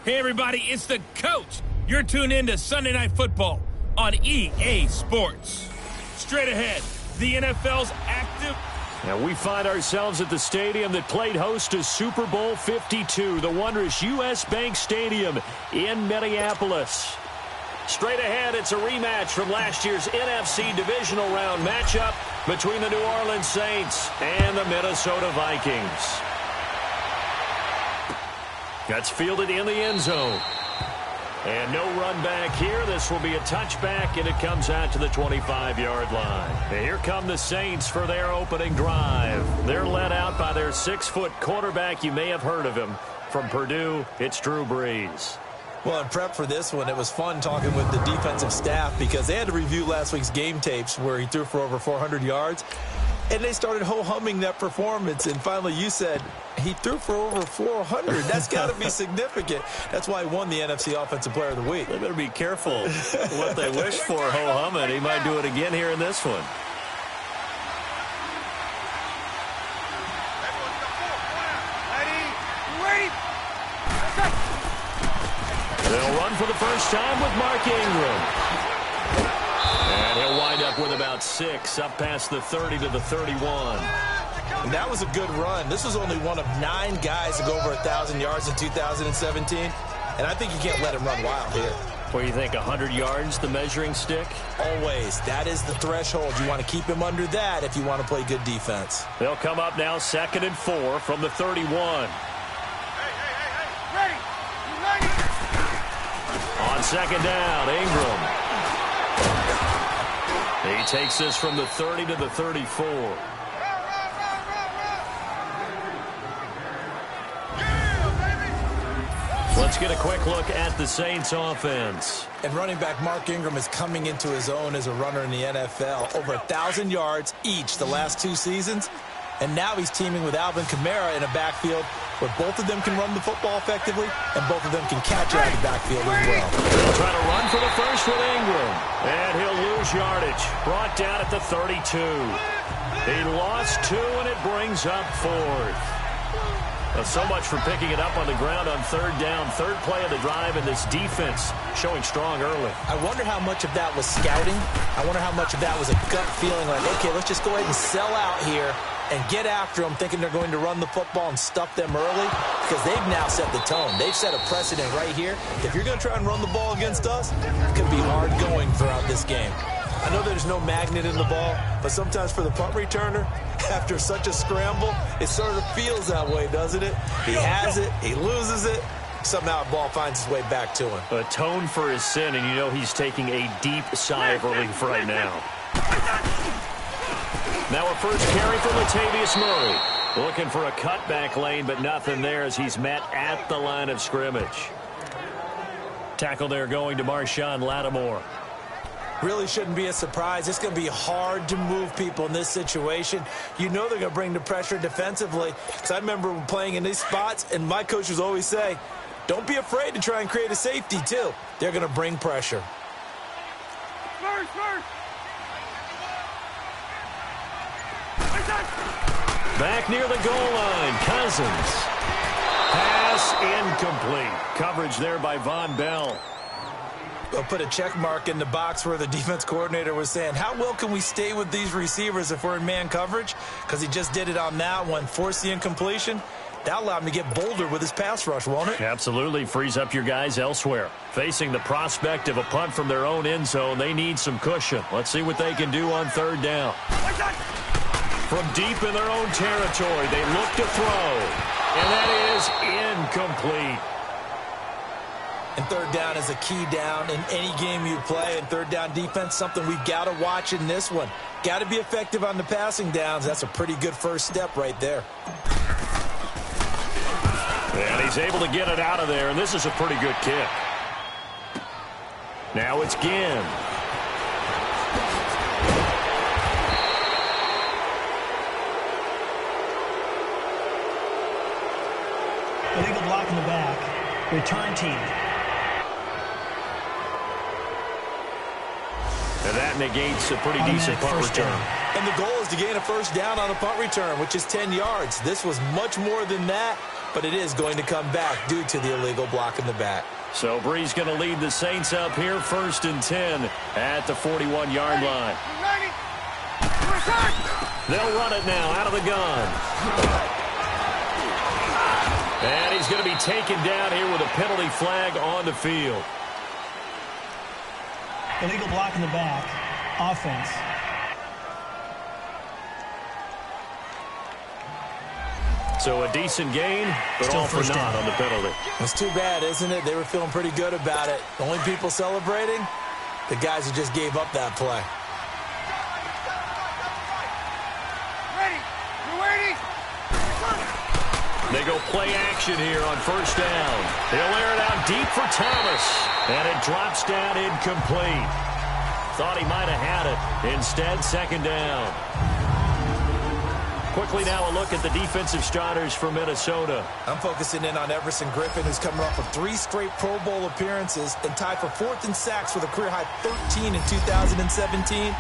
Hey, everybody, it's the coach. You're tuned in to Sunday Night Football on EA Sports. Straight ahead, the NFL's active. And we find ourselves at the stadium that played host to Super Bowl 52, the wondrous U.S. Bank Stadium in Minneapolis. Straight ahead, it's a rematch from last year's NFC Divisional Round matchup between the New Orleans Saints and the Minnesota Vikings. That's fielded in the end zone. And no run back here. This will be a touchback, and it comes out to the 25-yard line. And here come the Saints for their opening drive. They're led out by their 6-foot quarterback. You may have heard of him. From Purdue, it's Drew Brees. Well, in prep for this one, it was fun talking with the defensive staff because they had to review last week's game tapes where he threw for over 400 yards. And they started ho-humming that performance. And finally, you said he threw for over 400. That's got to be significant. That's why he won the NFC Offensive Player of the Week. They better be careful what they wish for, ho-humming. He might do it again here in this one. They'll run for the first time with Mark Ingram. And he'll wind up with about 6, up past the 30 to the 31. And that was a good run. This was only one of 9 guys to go over 1,000 yards in 2017. And I think you can't let him run wild here. What do you think, 100 yards, the measuring stick? Always. That is the threshold. You want to keep him under that if you want to play good defense. They'll come up now 2nd and 4 from the 31. Ready. On 2nd down, Ingram. He takes this from the 30 to the 34. Let's get a quick look at the Saints offense. And running back Mark Ingram is coming into his own as a runner in the NFL. Over 1,000 yards each the last 2 seasons. And now he's teaming with Alvin Kamara in a backfield where both of them can run the football effectively and both of them can catch out of the backfield as well. They'll try to run for the first with Ingram. And he'll lose yardage. Brought down at the 32. He lost 2, and it brings up 4th. Well, so much for picking it up on the ground on 3rd down. 3rd play of the drive, and this defense showing strong early. I wonder how much of that was scouting. I wonder how much of that was a gut feeling like, okay, let's just go ahead and sell out here and get after them, thinking they're going to run the football and stuff them early, because they've now set the tone. They've set a precedent right here. If you're going to try and run the ball against us, it could be hard going throughout this game. I know there's no magnet in the ball, but sometimes for the punt returner, after such a scramble, it sort of feels that way, doesn't it? He has it, he loses it, somehow the ball finds its way back to him. Atone for his sin, and you know he's taking a deep sigh of relief right now. Now a first carry for Latavius Murray. Looking for a cutback lane, but nothing there as he's met at the line of scrimmage. Tackle there going to Marshawn Lattimore. Really shouldn't be a surprise. It's going to be hard to move people in this situation. You know they're going to bring the pressure defensively. Because I remember playing in these spots, and my coaches always say, don't be afraid to try and create a safety, too. They're going to bring pressure. First. Back near the goal line, Cousins. Pass incomplete. Coverage there by Von Bell. They'll put a check mark in the box where the defense coordinator was saying, how well can we stay with these receivers if we're in man coverage? Because he just did it on that one, forced the incompletion. That allowed him to get bolder with his pass rush, won't it? Absolutely. Frees up your guys elsewhere. Facing the prospect of a punt from their own end zone, they need some cushion. Let's see what they can do on 3rd down. From deep in their own territory, they look to throw. And that is incomplete. And 3rd down is a key down in any game you play. And 3rd down defense, something we've got to watch in this one. Got to be effective on the passing downs. That's a pretty good first step right there. And he's able to get it out of there, and this is a pretty good kick. Now it's Ginn. Illegal block in the back. Return team. And that negates a pretty decent punt return. And the goal is to gain a first down on a punt return, which is 10 yards. This was much more than that, but it is going to come back due to the illegal block in the back. So Brees going to lead the Saints up here, 1st and 10 at the 41-yard line. They'll run it now out of the gun. And he's going to be taken down here with a penalty flag on the field. Illegal block in the back. Offense. So a decent gain, but Still all for naught on the penalty. It's too bad, isn't it? They were feeling pretty good about it. The only people celebrating, the guys who just gave up that play. Ready. You're waiting. They go play action here on 1st down. He'll air it out deep for Thomas. And it drops down incomplete. Thought he might have had it. Instead, 2nd down. Quickly now a look at the defensive starters for Minnesota. I'm focusing in on Everson Griffin, who's coming off of 3 straight Pro Bowl appearances and tied for 4th in sacks with a career-high 13 in 2017.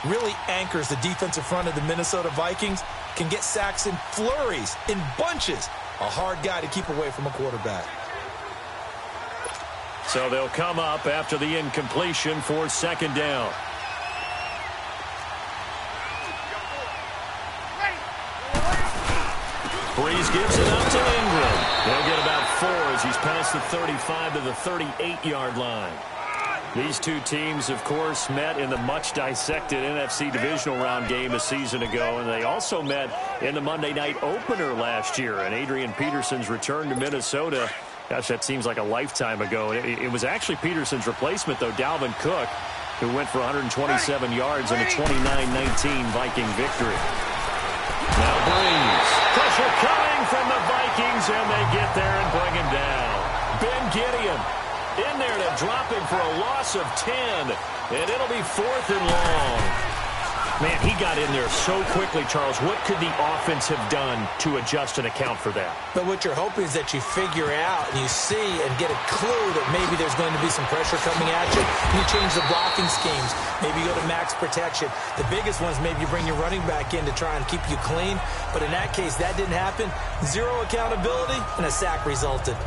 Really anchors the defensive front of the Minnesota Vikings. Can get sacks in flurries, in bunches. A hard guy to keep away from a quarterback. So they'll come up after the incompletion for 2nd down. Brees gives it up to Ingram. They'll get about 4 as he's past the 35 to the 38-yard line. These two teams, of course, met in the much-dissected NFC divisional round game a season ago, and they also met in the Monday night opener last year. And Adrian Peterson's return to Minnesota, gosh, that seems like a lifetime ago. It was actually Peterson's replacement, though, Dalvin Cook, who went for 127 yards in a 29-19 Viking victory. Now Brees. Pressure coming from the Vikings, and they get there and bring him down. Ben Gideon in there to drop him for a loss of 10, and it'll be 4th and long. Man, he got in there so quickly, Charles. What could the offense have done to adjust and account for that? But what you're hoping is that you figure out and you see and get a clue that maybe there's going to be some pressure coming at you. You change the blocking schemes. Maybe you go to max protection. The biggest one is maybe you bring your running back in to try and keep you clean. But in that case, that didn't happen. 0 accountability, and a sack resulted.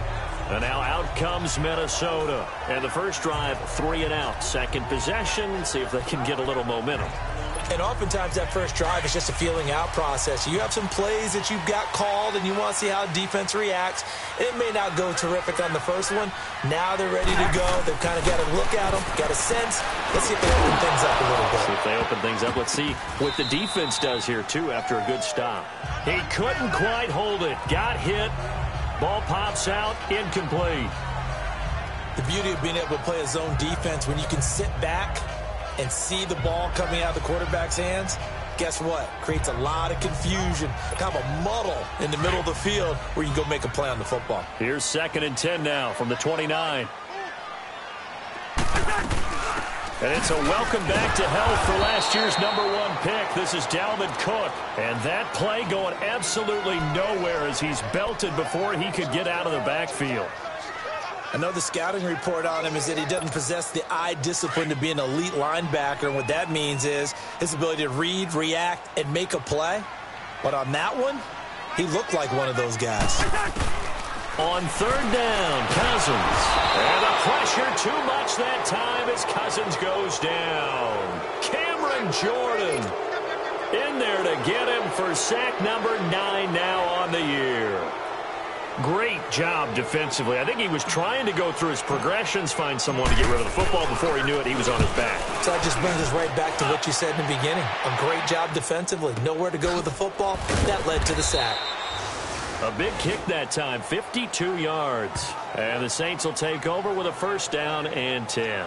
And now out comes Minnesota. And the first drive, 3 and out. Second possession, see if they can get a little momentum. And oftentimes that first drive is just a feeling out process. You have some plays that you've got called and you want to see how defense reacts. It may not go terrific on the first one. Now they're ready to go. They've kind of got to look at them, got a sense. Let's see if they open things up a little bit. See if they open things up. Let's see what the defense does here, too, after a good stop. He couldn't quite hold it. Got hit. Ball pops out. Incomplete. The beauty of being able to play a zone defense when you can sit back and see the ball coming out of the quarterback's hands, guess what? Creates a lot of confusion, kind of a muddle in the middle of the field where you can go make a play on the football. Here's 2nd and 10 now from the 29. And it's a welcome back to health for last year's #1 pick. This is Dalvin Cook. And that play going absolutely nowhere as he's belted before he could get out of the backfield. I know the scouting report on him is that he doesn't possess the eye discipline to be an elite linebacker. And what that means is his ability to read, react, and make a play. But on that one, he looked like one of those guys. On 3rd down, Cousins. And the pressure too much that time as Cousins goes down. Cameron Jordan in there to get him for sack number 9 now on the year. Great job defensively. I think he was trying to go through his progressions, find someone to get rid of the football. Before he knew it, he was on his back. So that just brings us right back to what you said in the beginning. A great job defensively. Nowhere to go with the football. That led to the sack. A big kick that time, 52 yards. And the Saints will take over with a 1st down and 10.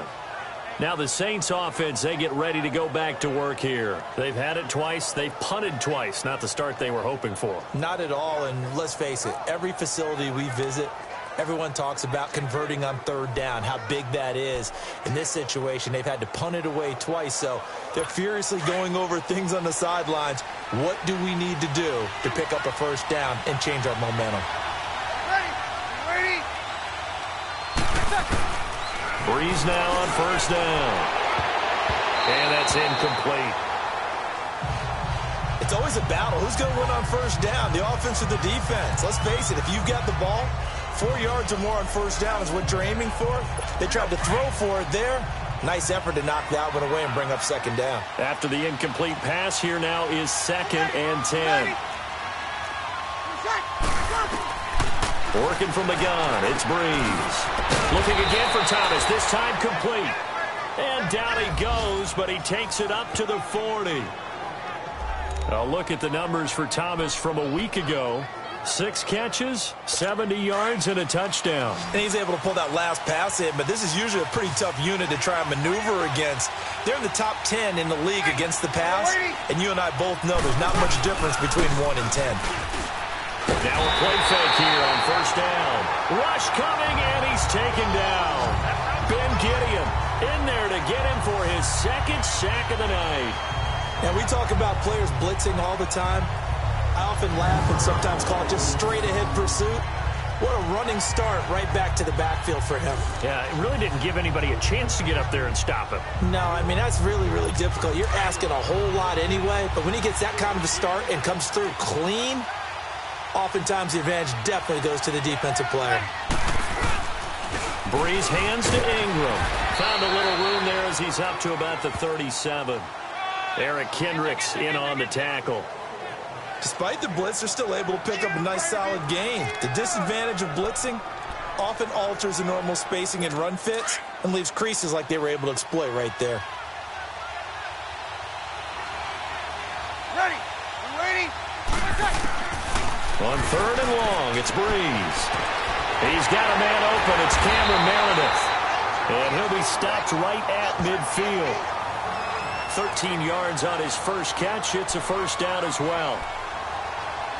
Now the Saints offense, they get ready to go back to work here. They've had it twice. They've punted twice. Not the start they were hoping for. Not at all, and let's face it, every facility we visit, everyone talks about converting on 3rd down, how big that is. In this situation, they've had to punt it away twice, so they're furiously going over things on the sidelines. What do we need to do to pick up a 1st down and change our momentum? Ready. Brees now on 1st down. And that's incomplete. It's always a battle. Who's going to win on first down, the offense or the defense? Let's face it, if you've got the ball, 4 yards or more on first down is what you're aiming for. They tried to throw for it there. Nice effort to knock that one away and bring up second down. After the incomplete pass, here now is 2nd and 10. Working from the gun, it's Breeze. Looking again for Thomas, this time complete. And down he goes, but he takes it up to the 40. A look at the numbers for Thomas from a week ago. 6 catches, 70 yards, and a touchdown. And he's able to pull that last pass in, but this is usually a pretty tough unit to try and maneuver against. They're in the top 10 in the league against the pass, and you and I both know there's not much difference between 1 and 10. Now a play fake here on first down. Rush coming, and he's taken down. Ben Gideon in there to get him for his 2nd sack of the night. And we talk about players blitzing all the time. I often laugh and sometimes call it just straight-ahead pursuit. What a running start right back to the backfield for him. Yeah, it really didn't give anybody a chance to get up there and stop him. No, I mean, that's really, really difficult. You're asking a whole lot anyway, but when he gets that kind of a start and comes through clean, oftentimes the advantage definitely goes to the defensive player. Breeze hands to Ingram. Found a little room there as he's up to about the 37. Eric Kendricks in on the tackle. Despite the blitz, they're still able to pick up a nice solid gain. The disadvantage of blitzing often alters the normal spacing and run fits and leaves creases like they were able to exploit right there. Ready. You ready? On 3rd and long, it's Breeze. He's got a man open. It's Cameron Meredith. And he'll be stopped right at midfield. 13 yards on his first catch. It's a first down as well.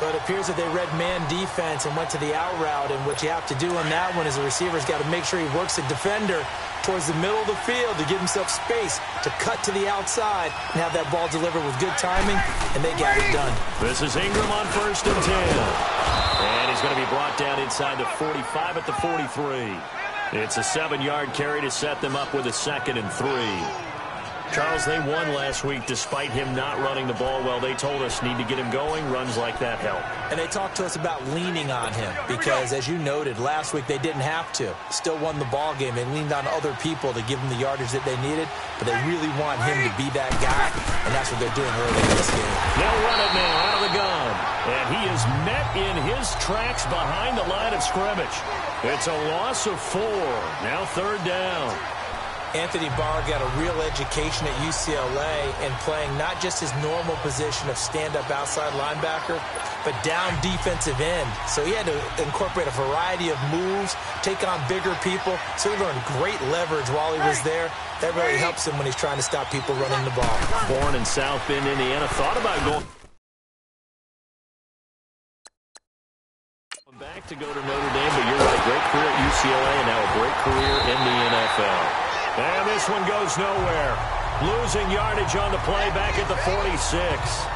But it appears that they read man defense and went to the out route, and what you have to do on that one is the receiver's got to make sure he works the defender towards the middle of the field to give himself space to cut to the outside and have that ball delivered with good timing, and they got it done. This is Ingram on 1st and 10. And he's going to be brought down inside the 45 at the 43. It's a 7-yard carry to set them up with a 2nd and 3. Charles, they won last week despite him not running the ball well. They told us need to get him going. Runs like that help. And they talked to us about leaning on him because, as you noted, last week they didn't have to. Still won the ball game. They leaned on other people to give them the yardage that they needed, but they really want him to be that guy, and that's what they're doing early in this game. They'll run it now out of the gun, and he is met in his tracks behind the line of scrimmage. It's a loss of 4. Now 3rd down. Anthony Barr got a real education at UCLA and playing not just his normal position of stand-up outside linebacker, but down defensive end. So he had to incorporate a variety of moves, take on bigger people. So he learned great leverage while he was there. That really helps him when he's trying to stop people running the ball. Born in South Bend, Indiana, thought about going back to go to Notre Dame, but you're right, great career at UCLA and now a great career in the NFL. And this one goes nowhere. Losing yardage on the play back at the 46.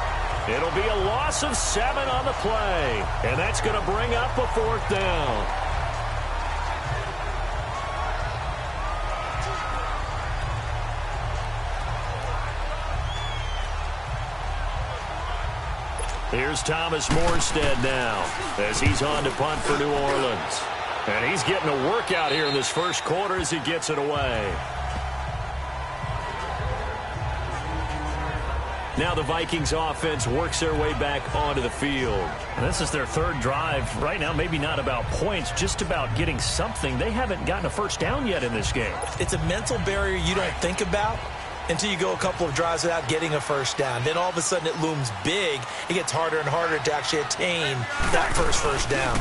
It'll be a loss of 7 on the play. And that's going to bring up a 4th down. Here's Thomas Morstead now as he's on to punt for New Orleans. And he's getting a workout here in this first quarter as he gets it away. Now the Vikings offense works their way back onto the field. And this is their 3rd drive. Right now, maybe not about points, just about getting something. They haven't gotten a first down yet in this game. It's a mental barrier you don't think about until you go a couple of drives without getting a first down. Then all of a sudden it looms big. It gets harder and harder to actually attain that first down.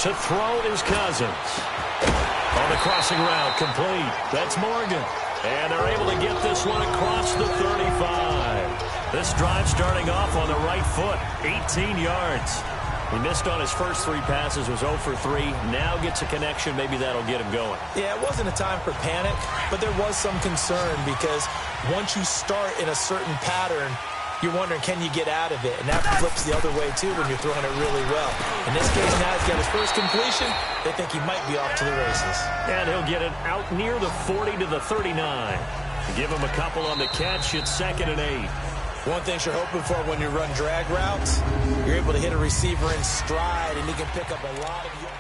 To throw is Cousins. On the crossing route, complete. That's Morgan. And they're able to get this one across the 35. This drive starting off on the right foot, 18 yards. He missed on his first 3 passes, was 0 for 3. Now gets a connection. Maybe that'll get him going. Yeah, it wasn't a time for panic, but there was some concern because once you start in a certain pattern, you're wondering, can you get out of it? And that flips the other way, too, when you're throwing it really well. In this case, now he's got his first completion. They think he might be off to the races. And he'll get it out near the 40 to the 39. Give him a couple on the catch. It's 2nd and 8. One thing you're hoping for when you run drag routes, you're able to hit a receiver in stride, and he can pick up a lot of yards.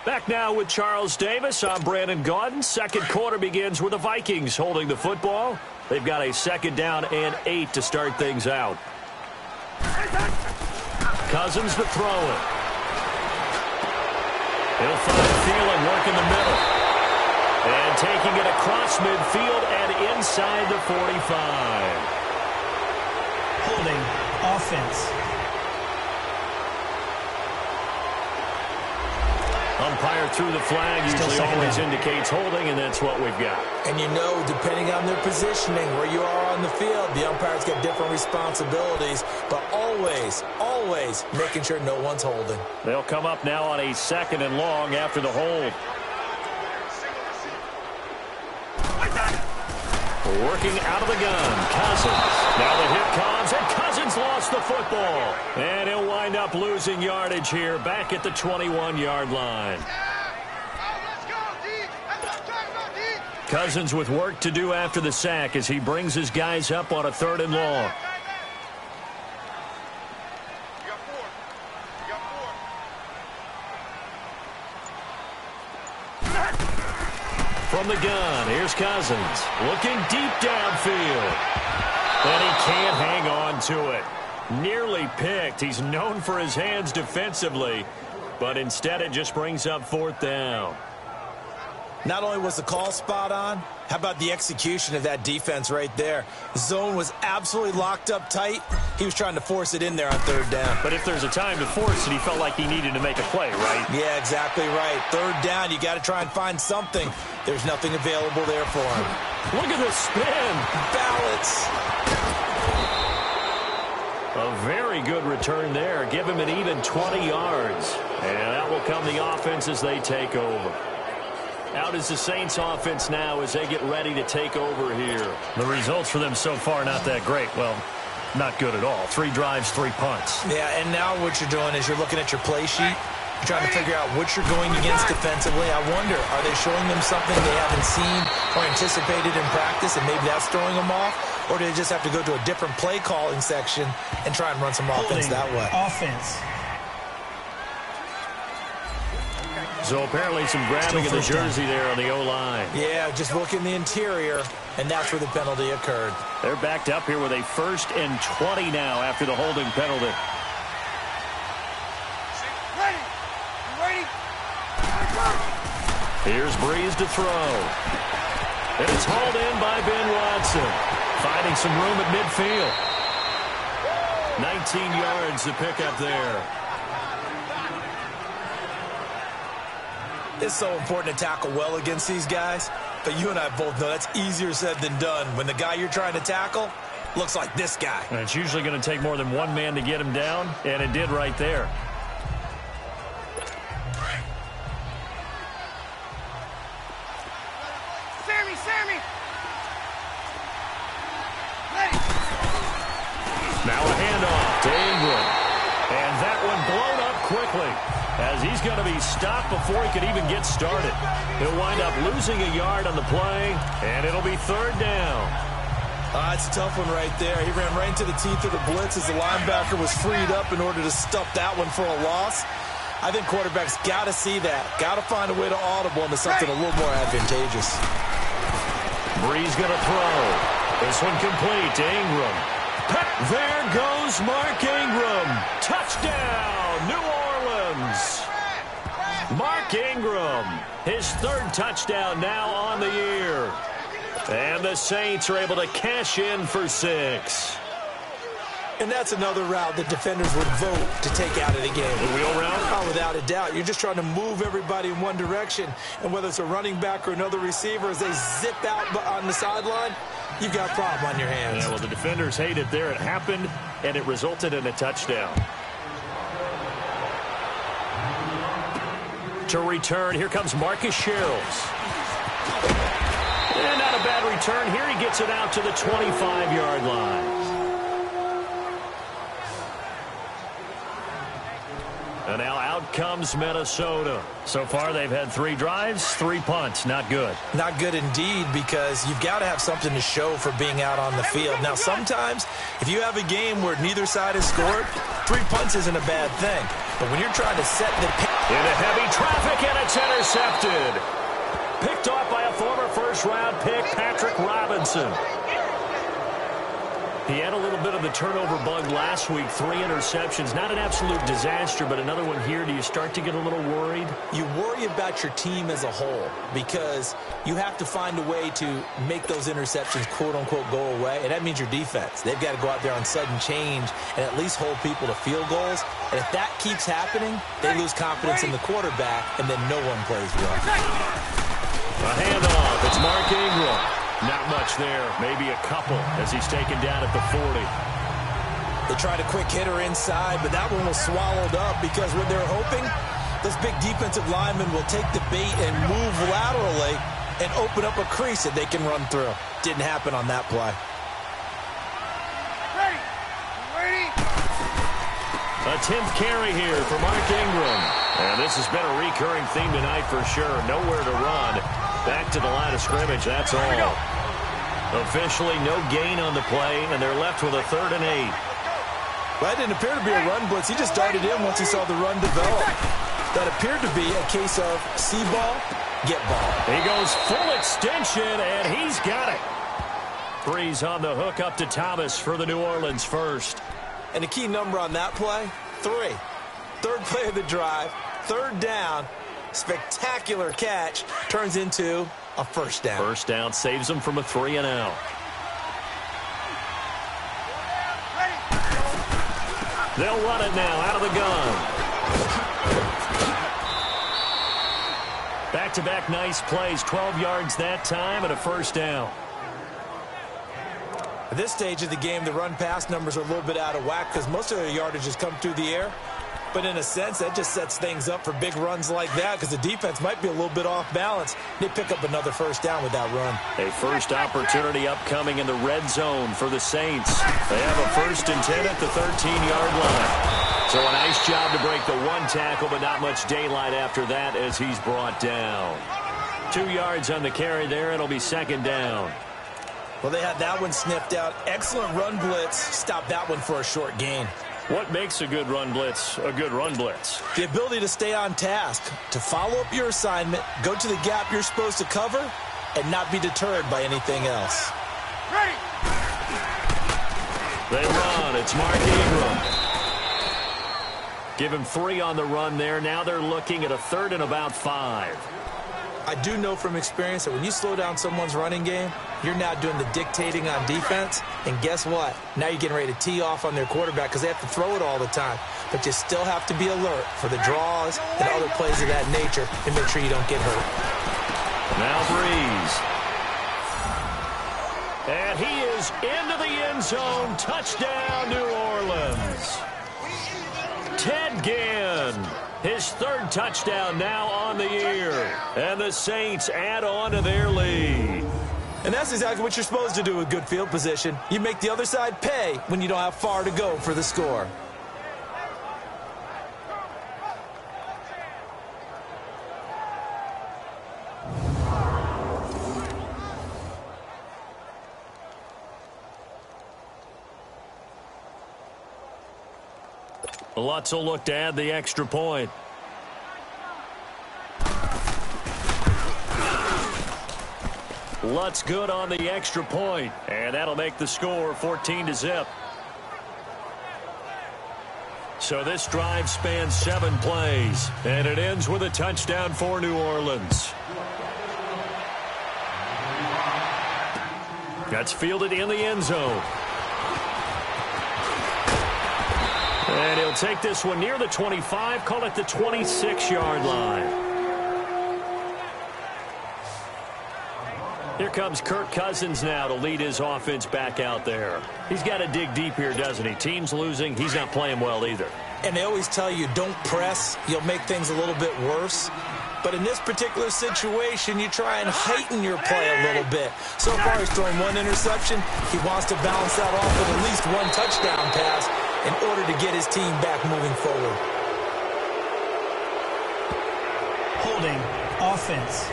Back now with Charles Davis. I'm Brandon Gaudin. Second quarter begins with the Vikings holding the football. They've got a 2nd down and 8 to start things out. Cousins to throw it. He'll find Thielen, work in the middle. And taking it across midfield and inside the 45. Holding. Offense. Umpire threw the flag, usually always indicates holding, and that's what we've got. And you know, depending on their positioning, where you are on the field, the umpire's got different responsibilities, but always, always making sure no one's holding. They'll come up now on a 2nd and long after the hold. Working out of the gun, Cousins. Now the hit comes, and Cousins lost the football. And he'll wind up losing yardage here, back at the 21-yard line. Cousins with work to do after the sack as he brings his guys up on a 3rd and long. From the gun, here's Cousins, looking deep downfield. And he can't hang on to it. Nearly picked. He's known for his hands defensively, but instead it just brings up 4th down. Not only was the call spot on, how about the execution of that defense right there? The zone was absolutely locked up tight. He was trying to force it in there on 3rd down. But if there's a time to force it, he felt like he needed to make a play, right? Yeah, exactly right. 3rd down, you got to try and find something. There's nothing available there for him. Look at the spin. Balance. A very good return there. Give him an even 20 yards. And that will come the offense as they take over. Out is the Saints offense now as they get ready to take over here. The results for them so far not that great. Well, not good at all. 3 drives, 3 punts. Yeah, and now what you're doing is you're looking at your play sheet. You're trying to figure out what you're going against defensively. I wonder, are they showing them something they haven't seen or anticipated in practice, and maybe that's throwing them off? Or do they just have to go to a different play calling section and try and run some offense that way? Offense. So apparently some grabbing of the jersey there on the O-line. Yeah, just look in the interior, and that's where the penalty occurred. They're backed up here with a 1st and 20 now after the holding penalty. Ready? You ready? Here's Breeze to throw. And it's hauled in by Ben Watson. Finding some room at midfield. 19 yards to pick up there. It's so important to tackle well against these guys, but you and I both know that's easier said than done when the guy you're trying to tackle looks like this guy. And it's usually going to take more than one man to get him down, and it did right there. Sammy! Ready? Now a handoff to Ingram. And that one blown up quickly as he's going to be stopped before he could even get started. He'll wind up losing a yard on the play, and it'll be 3rd down. It's a tough one right there. He ran right into the teeth of the blitz as the linebacker was freed up in order to stuff that one for a loss. I think quarterbacks got to see that. Got to find a way to audible into something a little more advantageous. Breeze going to throw. This one complete to Ingram. There goes Mark Ingram. Touchdown, New Orleans. Mark Ingram, his 3rd touchdown now on the year. And the Saints are able to cash in for 6. And that's another route that defenders would vote to take out of the game. The wheel route? Oh, without a doubt. You're just trying to move everybody in one direction. And whether it's a running back or another receiver, as they zip out on the sideline, you've got a problem on your hands. Yeah, well, the defenders hate it there. It happened, and it resulted in a touchdown. To return, here comes Marcus Sherrills. And not a bad return here. He gets it out to the 25-yard line. And now out comes Minnesota. So far, they've had 3 drives, 3 punts. Not good. Not good indeed, because you've got to have something to show for being out on the field. Now, sometimes, if you have a game where neither side has scored, 3 punts isn't a bad thing. But when you're trying to set the into heavy traffic, and it's intercepted. Picked off by a former first-round pick, Patrick Robinson. He had a little bit of the turnover bug last week, 3 interceptions. Not an absolute disaster, but another one here. Do you start to get a little worried? You worry about your team as a whole because you have to find a way to make those interceptions, quote-unquote, go away, and that means your defense. They've got to go out there on sudden change and at least hold people to field goals. And if that keeps happening, they lose confidence in the quarterback, and then no one plays well. A handoff. It's Mark Ingram. Not much there. Maybe a couple as he's taken down at the 40. They tried a quick hitter inside, but that one was swallowed up because what they're hoping, this big defensive lineman will take the bait and move laterally and open up a crease that they can run through. Didn't happen on that play. Ready? A 10th carry here for Mark Ingram. And this has been a recurring theme tonight for sure. Nowhere to run. Back to the line of scrimmage, that's all. Officially no gain on the play, and they're left with a 3rd and 8. Well, that didn't appear to be a run blitz. He just darted in once he saw the run develop. That appeared to be a case of see ball, get ball. He goes full extension, and he's got it. Breeze on the hook up to Thomas for the New Orleans first. And the key number on that play, 3. 3rd play of the drive, 3rd down. Spectacular catch turns into a first down. First down saves them from a 3-and-out. They'll run it now out of the gun. Back-to-back nice plays, 12 yards that time and a first down. At this stage of the game, the run-pass numbers are a little bit out of whack because most of their yardage has come through the air. But in a sense, that just sets things up for big runs like that because the defense might be a little bit off balance. They pick up another first down with that run. A first opportunity upcoming in the red zone for the Saints. They have a 1st and 10 at the 13-yard line. So a nice job to break the 1 tackle, but not much daylight after that as he's brought down. 2 yards on the carry there. It'll be 2nd down. Well, they had that one sniffed out. Excellent run blitz. Stop that one for a short gain. What makes a good run blitz a good run blitz? The ability to stay on task, to follow up your assignment, go to the gap you're supposed to cover, and not be deterred by anything else. Ready? They run. It's Mark Ingram. Give him 3 on the run there. Now they're looking at a 3rd and about 5. I do know from experience that when you slow down someone's running game, you're now doing the dictating on defense. And guess what? Now you're getting ready to tee off on their quarterback because they have to throw it all the time. But you still have to be alert for the draws and other plays of that nature and make sure you don't get hurt. Now Breeze. And he is into the end zone. Touchdown, New Orleans. Ted Ginn. His 3rd touchdown now on the year. And the Saints add on to their lead. And that's exactly what you're supposed to do with good field position. You make the other side pay when you don't have far to go for the score. Lutz will look to add the extra point. Lutz good on the extra point, and that'll make the score 14-0. So this drive spans 7 plays, and it ends with a touchdown for New Orleans. That's fielded in the end zone. And he'll take this one near the 25, call it the 26-yard line. Here comes Kirk Cousins now to lead his offense back out there. He's got to dig deep here, doesn't he? Team's losing. He's not playing well either. And they always tell you, don't press. You'll make things a little bit worse. But in this particular situation, you try and heighten your play a little bit. So far, he's throwing 1 interception. He wants to balance that off with at least 1 touchdown pass in order to get his team back moving forward. Holding. Offense.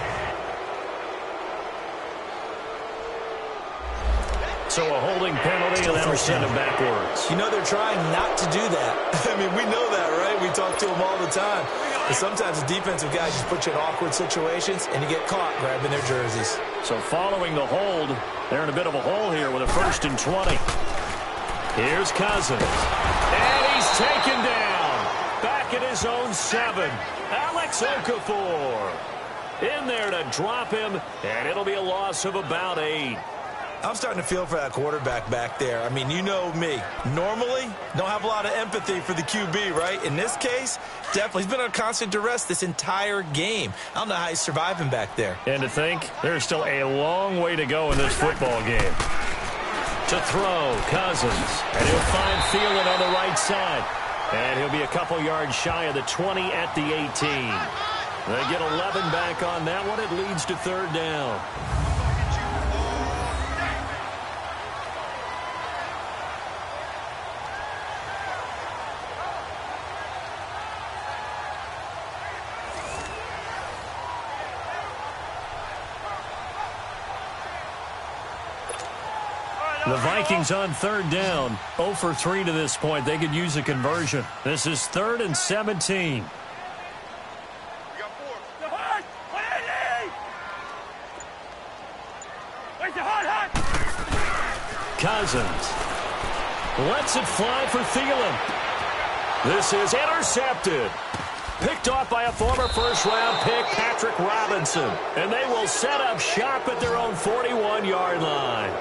So a holding penalty, and that'll send him backwards. You know they're trying not to do that. I mean, we know that, right? We talk to them all the time. And sometimes the defensive guys just put you in awkward situations, and you get caught grabbing their jerseys. So following the hold, they're in a bit of a hole here with a 1st and 20. Here's Cousins. And he's taken down. Back at his own 7. Alex Okafor in there to drop him, and it'll be a loss of about 8. I'm starting to feel for that quarterback back there. I mean, you know me. Normally, don't have a lot of empathy for the QB, right? In this case, definitely. He's been on constant duress this entire game. I don't know how he's surviving back there. And to think, there's still a long way to go in this football game. To throw, Cousins. And he'll find Thielen on the right side. And he'll be a couple yards shy of the 20 at the 18. They get 11 back on that one. It leads to 3rd down. The Vikings on 3rd down, 0 for 3 to this point. They could use a conversion. This is 3rd and 17. Cousins lets it fly for Thielen. This is intercepted. Picked off by a former first-round pick, Patrick Robinson. And they will set up shop at their own 41-yard line.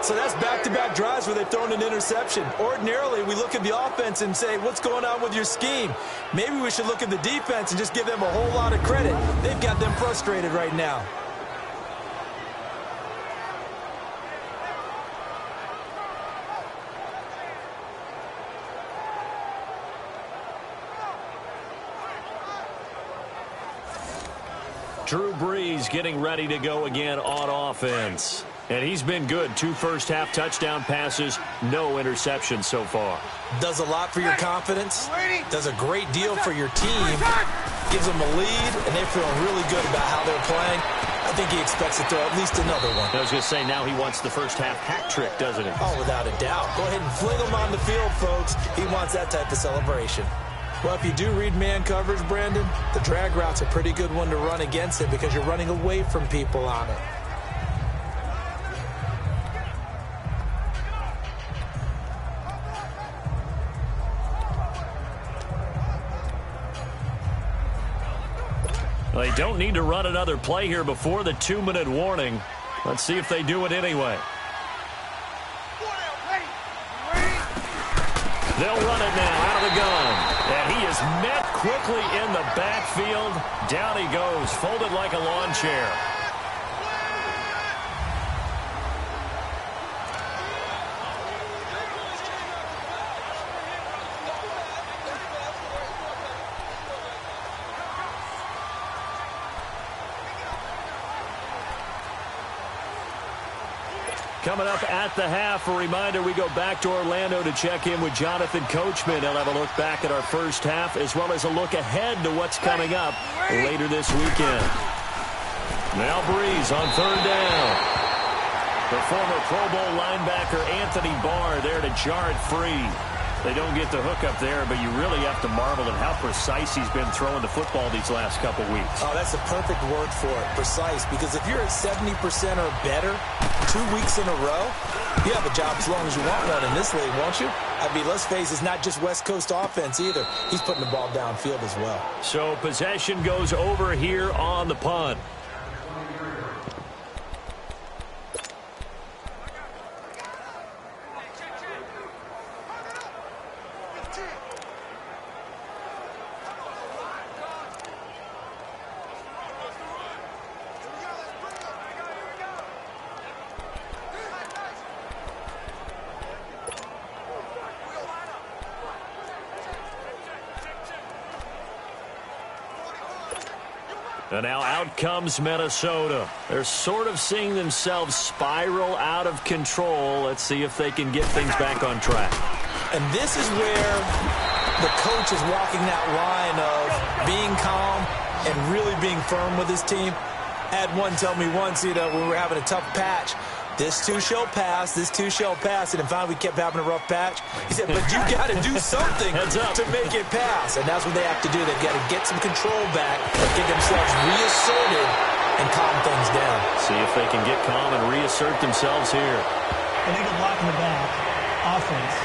So that's back-to-back drives where they've thrown an interception. Ordinarily, we look at the offense and say, what's going on with your scheme? Maybe we should look at the defense and just give them a whole lot of credit. They've got them frustrated right now. Drew Brees getting ready to go again on offense. And he's been good. 2 first-half touchdown passes, no interceptions so far. Does a lot for your confidence. Does a great deal for your team. Gives them a lead, and they're feeling really good about how they're playing. I think he expects to throw at least another one. I was going to say, now he wants the first-half hat trick, doesn't he? Oh, without a doubt. Go ahead and fling him on the field, folks. He wants that type of celebration. Well, if you do read man coverage, Brandon, the drag route's a pretty good one to run against it because you're running away from people on it. Well, they don't need to run another play here before the 2-minute warning. Let's see if they do it anyway. They'll run it now out of the gun. And he is met quickly in the backfield. Down he goes, folded like a lawn chair. Coming up at the half, a reminder, we go back to Orlando to check in with Jonathan Coachman. He'll have a look back at our first half as well as a look ahead to what's coming up later this weekend. Now Brees on 3rd down. The former Pro Bowl linebacker Anthony Barr there to jar it free. They don't get the hook up there, but you really have to marvel at how precise he's been throwing the football these last couple weeks. Oh, that's a perfect word for it, precise, because if you're at 70% or better 2 weeks in a row, you have a job as long as you want one in this league, won't you? I mean, let's face it, it's not just West Coast offense either. He's putting the ball downfield as well. So possession goes over here on the punt. And now out comes Minnesota. They're sort of seeing themselves spiral out of control. Let's see if they can get things back on track. And this is where the coach is walking that line of being calm and really being firm with his team. I had one tell me once, when we were having a tough patch, this too shall pass, this too shall pass, and finally we kept having a rough patch. He said, but you got to do something to make it pass, and that's what they have to do. They've got to get some control back, get themselves reasserted, and calm things down. See if they can get calm and reassert themselves here. Illegal block in the back. Offense.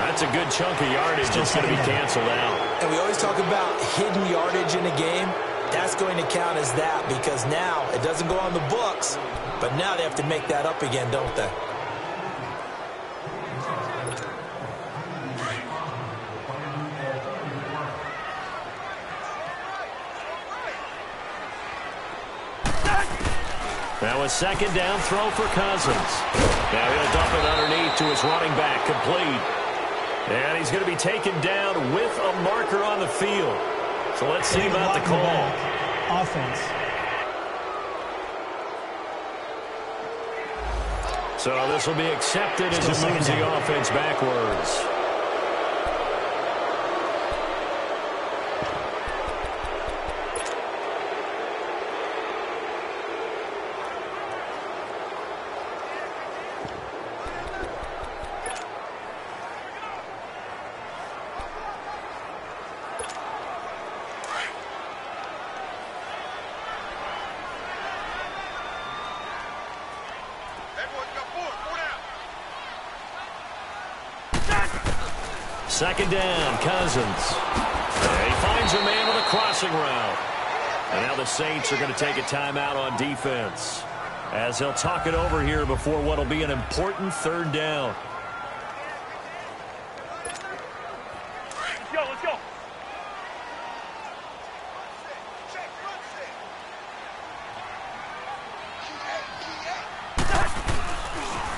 That's a good chunk of yardage that's going to be canceled out. And we always talk about hidden yardage in a game. That's going to count as that because now it doesn't go on the books, but now they have to make that up again, don't they? Now a second down throw for Cousins. Now he'll dump it underneath to his running back, complete. And he's going to be taken down with a marker on the field. So let's see about the call. Offense. So this will be accepted as it moves the offense backwards. Second down, Cousins. And he finds a man on the crossing route. And now the Saints are going to take a timeout on defense as they'll talk it over here before what will be an important third down. Let's go.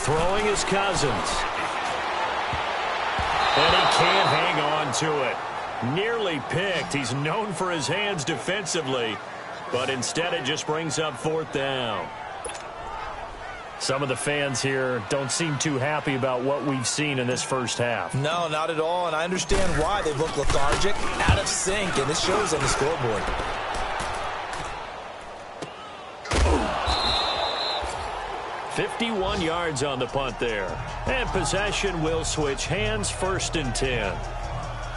Throwing is Cousins. And he can't hang on to it. Nearly picked. He's known for his hands defensively, but instead it just brings up fourth down. Some of the fans here don't seem too happy about what we've seen in this first half. No, not at all, and I understand why. They look lethargic, out of sync, and this shows on the scoreboard. 51 yards on the punt there. And possession will switch hands, 1st and 10.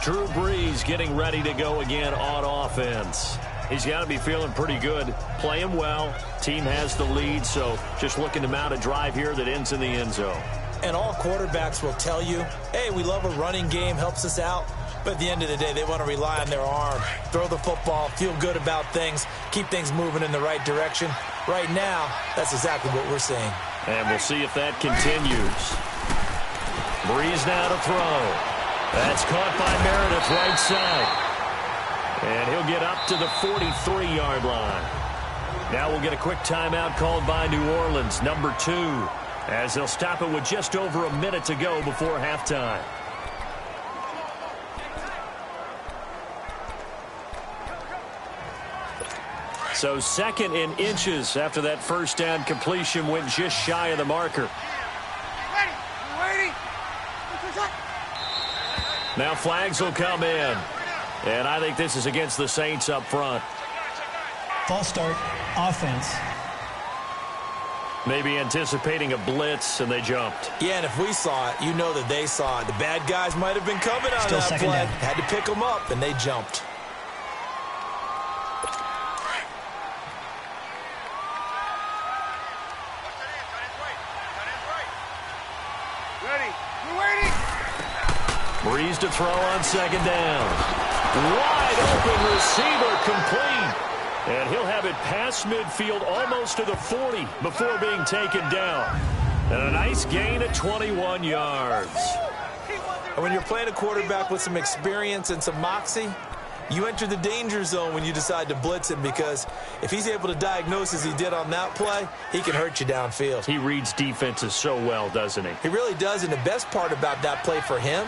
Drew Brees getting ready to go again on offense. He's got to be feeling pretty good, playing well. Team has the lead, so just looking to mount a drive here that ends in the end zone. And all quarterbacks will tell you, hey, we love a running game, helps us out. But at the end of the day, they want to rely on their arm, throw the football, feel good about things, keep things moving in the right direction. Right now, that's exactly what we're seeing. And we'll see if that continues. Brees now to throw. That's caught by Meredith right side. And he'll get up to the 43-yard line. Now we'll get a quick timeout called by New Orleans, number 2, as they'll stop it with just over a minute to go before halftime. So 2nd and inches after that first down completion went just shy of the marker. Now flags will come in. And I think this is against the Saints up front. False start. Offense. Maybe anticipating a blitz, and they jumped. Yeah, and if we saw it, you know that they saw it. The bad guys might have been coming on that play. Had to pick them up, and they jumped. Brees to throw on 2nd down. Wide open receiver complete. And he'll have it past midfield almost to the 40 before being taken down. And a nice gain at 21 yards. And when you're playing a quarterback with some experience and some moxie, you enter the danger zone when you decide to blitz him, because if he's able to diagnose as he did on that play, he can hurt you downfield. He reads defenses so well, doesn't he? He really does, and the best part about that play for him,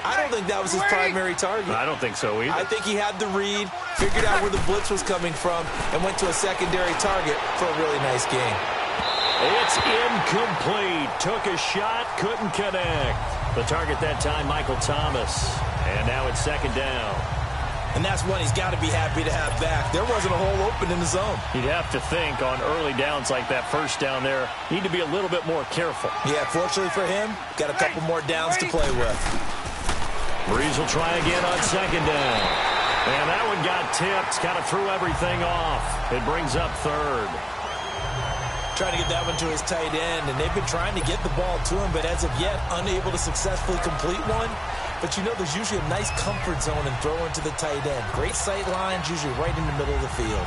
I don't think that was his primary target. I don't think so either. I think he had the read, figured out where the blitz was coming from, and went to a secondary target for a really nice game. It's incomplete. Took a shot, couldn't connect. The target that time, Michael Thomas. And now it's second down. And that's one he's got to be happy to have back. There wasn't a hole open in the zone. You'd have to think on early downs like that first down there, need to be a little bit more careful. Yeah, fortunately for him, got a couple more downs to play with. Breeze will try again on second down. And that one got tipped, kind of threw everything off. It brings up third. Trying to get that one to his tight end, and they've been trying to get the ball to him, but as of yet, unable to successfully complete one. But you know there's usually a nice comfort zone in throwing to the tight end. Great sight lines, usually right in the middle of the field.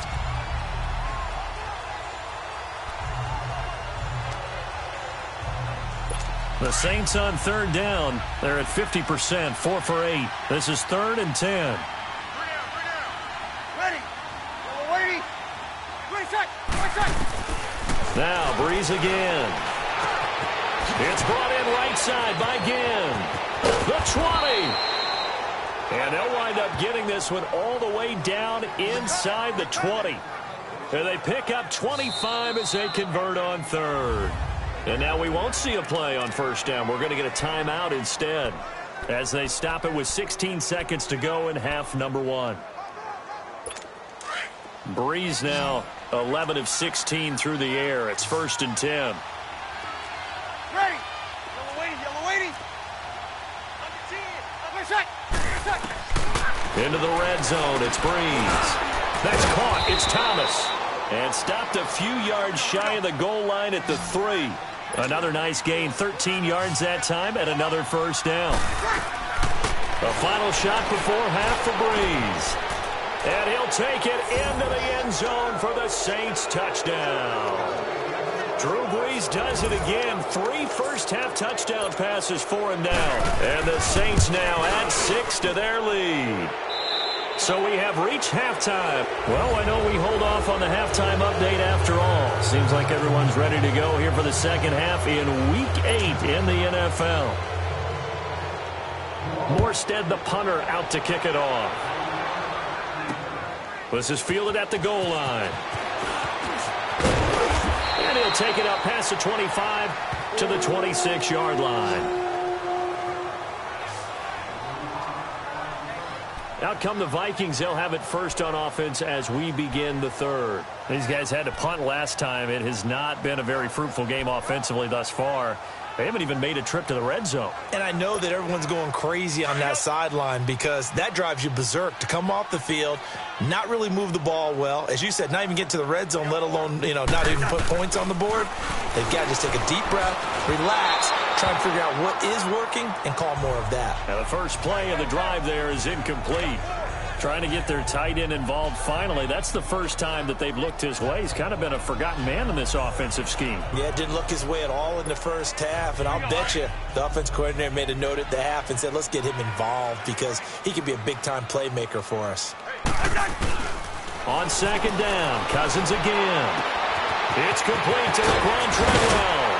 The Saints on third down. They're at 50%, 4 for 8. This is 3rd and 10. Ready. Waiting. Right side. Now Breeze again. It's brought in right side by Ginn. The 20. And they'll wind up getting this one all the way down inside the 20. And they pick up 25 as they convert on third. And now we won't see a play on first down. We're going to get a timeout instead as they stop it with 16 seconds to go in half number 1. Breeze now 11 of 16 through the air. It's 1st and 10. Ready. Yellow waiting. Into the red zone. It's Breeze. That's caught. It's Thomas. And stopped a few yards shy of the goal line at the 3. Another nice gain. 13 yards that time and another first down. A final shot before half for Breeze. And he'll take it into the end zone for the Saints touchdown. Drew Brees does it again. 3 first-half touchdown passes for him now. And the Saints now add 6 to their lead. So we have reached halftime. Well, I know we hold off on the halftime update after all. Seems like everyone's ready to go here for the second half in Week 8 in the NFL. Morstead, the punter, out to kick it off. This is fielded at the goal line. And he'll take it up past the 25 to the 26-yard line. Out come the Vikings. They'll have it first on offense as we begin the third. These guys had to punt last time. It has not been a very fruitful game offensively thus far. They haven't even made a trip to the red zone. And I know that everyone's going crazy on that sideline because that drives you berserk to come off the field, not really move the ball well. As you said, not even get to the red zone, let alone, not even put points on the board. They've got to just take a deep breath, relax, try and figure out what is working, and call more of that. Now the first play of the drive there is incomplete. Trying to get their tight end involved finally. That's the first time that they've looked his way. He's kind of been a forgotten man in this offensive scheme. Yeah, didn't look his way at all in the first half. And I'll bet you the offense coordinator made a note at the half and said, let's get him involved because he could be a big-time playmaker for us. On second down, Cousins again. It's complete to LeBron Treadwell.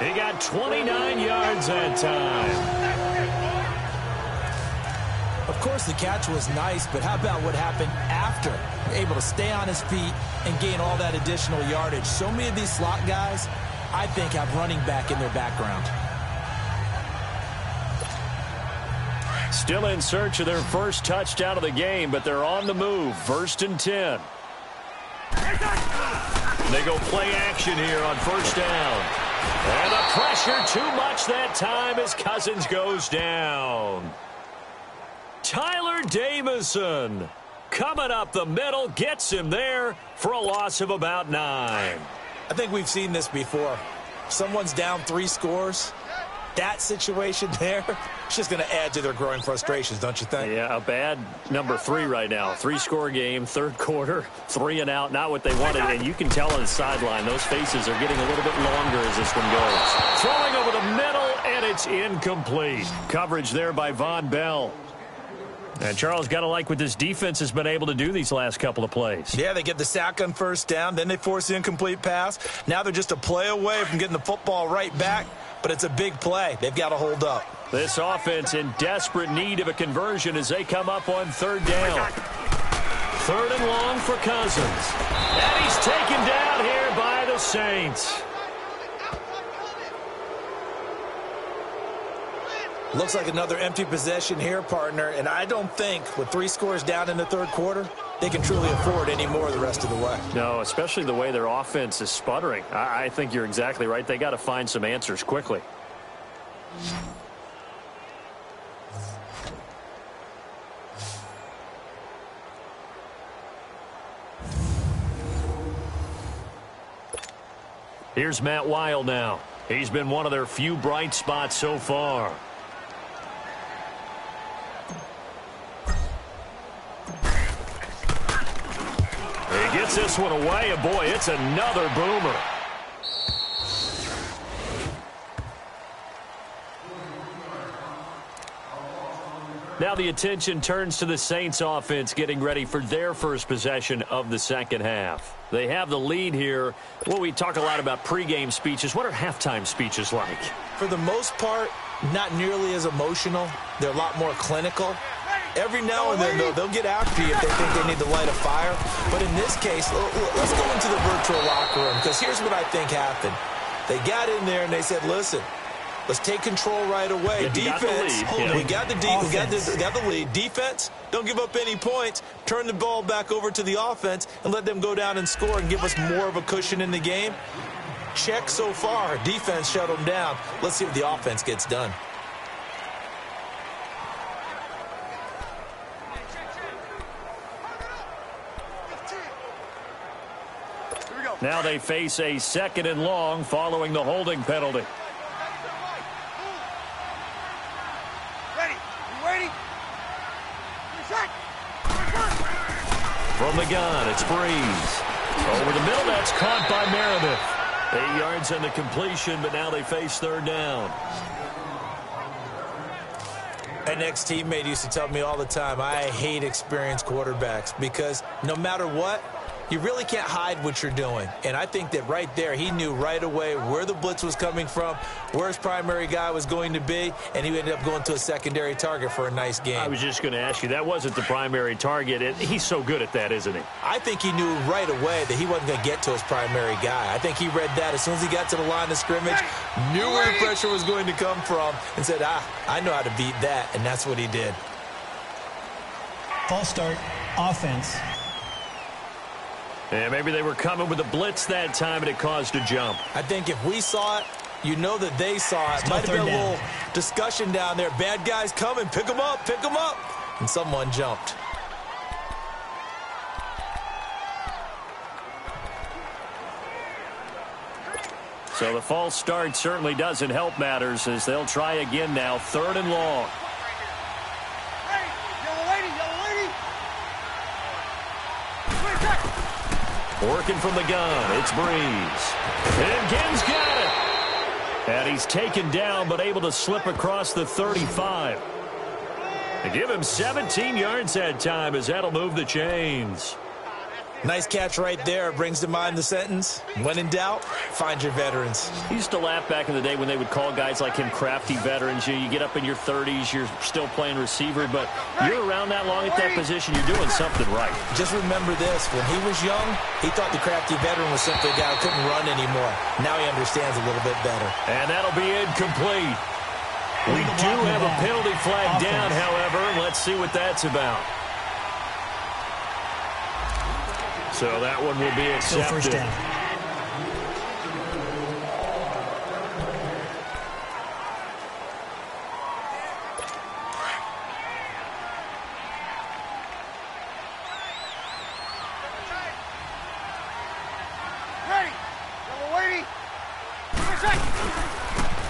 He got 29 yards that time. Of course, the catch was nice, but how about what happened after? Able to stay on his feet and gain all that additional yardage. So many of these slot guys, I think, have running back in their background. Still in search of their first touchdown of the game, but they're on the move. 1st and 10. They go play action here on first down. And the pressure too much that time as Cousins goes down. Tyler Davison coming up the middle, gets him there for a loss of about 9. I think we've seen this before. Someone's down 3 scores. That situation there, it's just going to add to their growing frustrations, don't you think? Yeah, a bad number 3 right now. 3-score game, third quarter, 3 and out, not what they wanted. And you can tell on the sideline, those faces are getting a little bit longer as this one goes. Throwing over the middle, and it's incomplete. Coverage there by Von Bell. And Charles, got to like what this defense has been able to do these last couple of plays. Yeah, they get the sack on first down, then they force the incomplete pass. Now they're just a play away from getting the football right back, but it's a big play. They've got to hold up. This offense in desperate need of a conversion as they come up on third down. 3rd and long for Cousins. And he's taken down here by the Saints. Looks like another empty possession here, partner, and I don't think with 3 scores down in the third quarter, they can truly afford any more the rest of the way. No, especially the way their offense is sputtering. I think you're exactly right. They got to find some answers quickly. Here's Matt Weil now. He's been one of their few bright spots so far. He gets this one away, and boy, it's another boomer. Now the attention turns to the Saints offense getting ready for their first possession of the second half. They have the lead here. Well, we talk a lot about pregame speeches. What are halftime speeches like? For the most part, not nearly as emotional. They're a lot more clinical. Every now and then, though, they'll get after you if they think they need to light a fire. But in this case, let's go into the virtual locker room, because here's what I think happened. They got in there and they said, listen, let's take control right away. Yeah, Defense, we got the lead. Defense, don't give up any points. Turn the ball back over to the offense and let them go down and score and give us more of a cushion in the game. Check so far. Defense shut them down. Let's see what the offense gets done. Now they face a 2nd and long following the holding penalty. From the gun, it's Breeze. Over the middle, that's caught by Meredith. 8 yards on the completion, but now they face 3rd down. An ex-teammate used to tell me all the time, I hate experienced quarterbacks because no matter what, you really can't hide what you're doing. And I think that right there, he knew right away where the blitz was coming from, where his primary guy was going to be, and he ended up going to a secondary target for a nice game. I was just going to ask you, that wasn't the primary target. He's so good at that, isn't he? I think he knew right away that he wasn't going to get to his primary guy. I think he read that as soon as he got to the line of scrimmage, knew where the pressure was going to come from, and said, I know how to beat that, and that's what he did. False start, offense. And maybe they were coming with a blitz that time, and it caused a jump. I think if we saw it, you know that they saw it. Still Might have been a down. little discussion down there. Bad guys coming. Pick them up. Pick them up. And someone jumped. So the false start certainly doesn't help matters as they'll try again now. 3rd and long. Working from the gun, it's Breeze. And Gibbs got it. And he's taken down, but able to slip across the 35. They give him 17 yards that time as that'll move the chains. Nice catch right there. Brings to mind the sentence, when in doubt, find your veterans. I used to laugh back in the day when they would call guys like him crafty veterans. You get up in your 30s, you're still playing receiver, but you're around that long at that position, you're doing something right. Just remember this. When he was young, he thought the crafty veteran was simply a guy who couldn't run anymore. Now he understands a little bit better. And that'll be incomplete. We do have a penalty flag down, however. Let's see what that's about. So that one will be accepted. Still first down.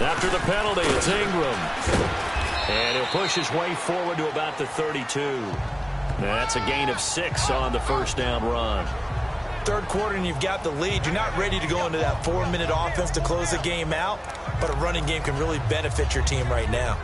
After the penalty, it's Ingram. And he'll push his way forward to about the 32. That's a gain of 6 on the first down run. Third quarter and you've got the lead. You're not ready to go into that 4-minute offense to close the game out, but a running game can really benefit your team right now.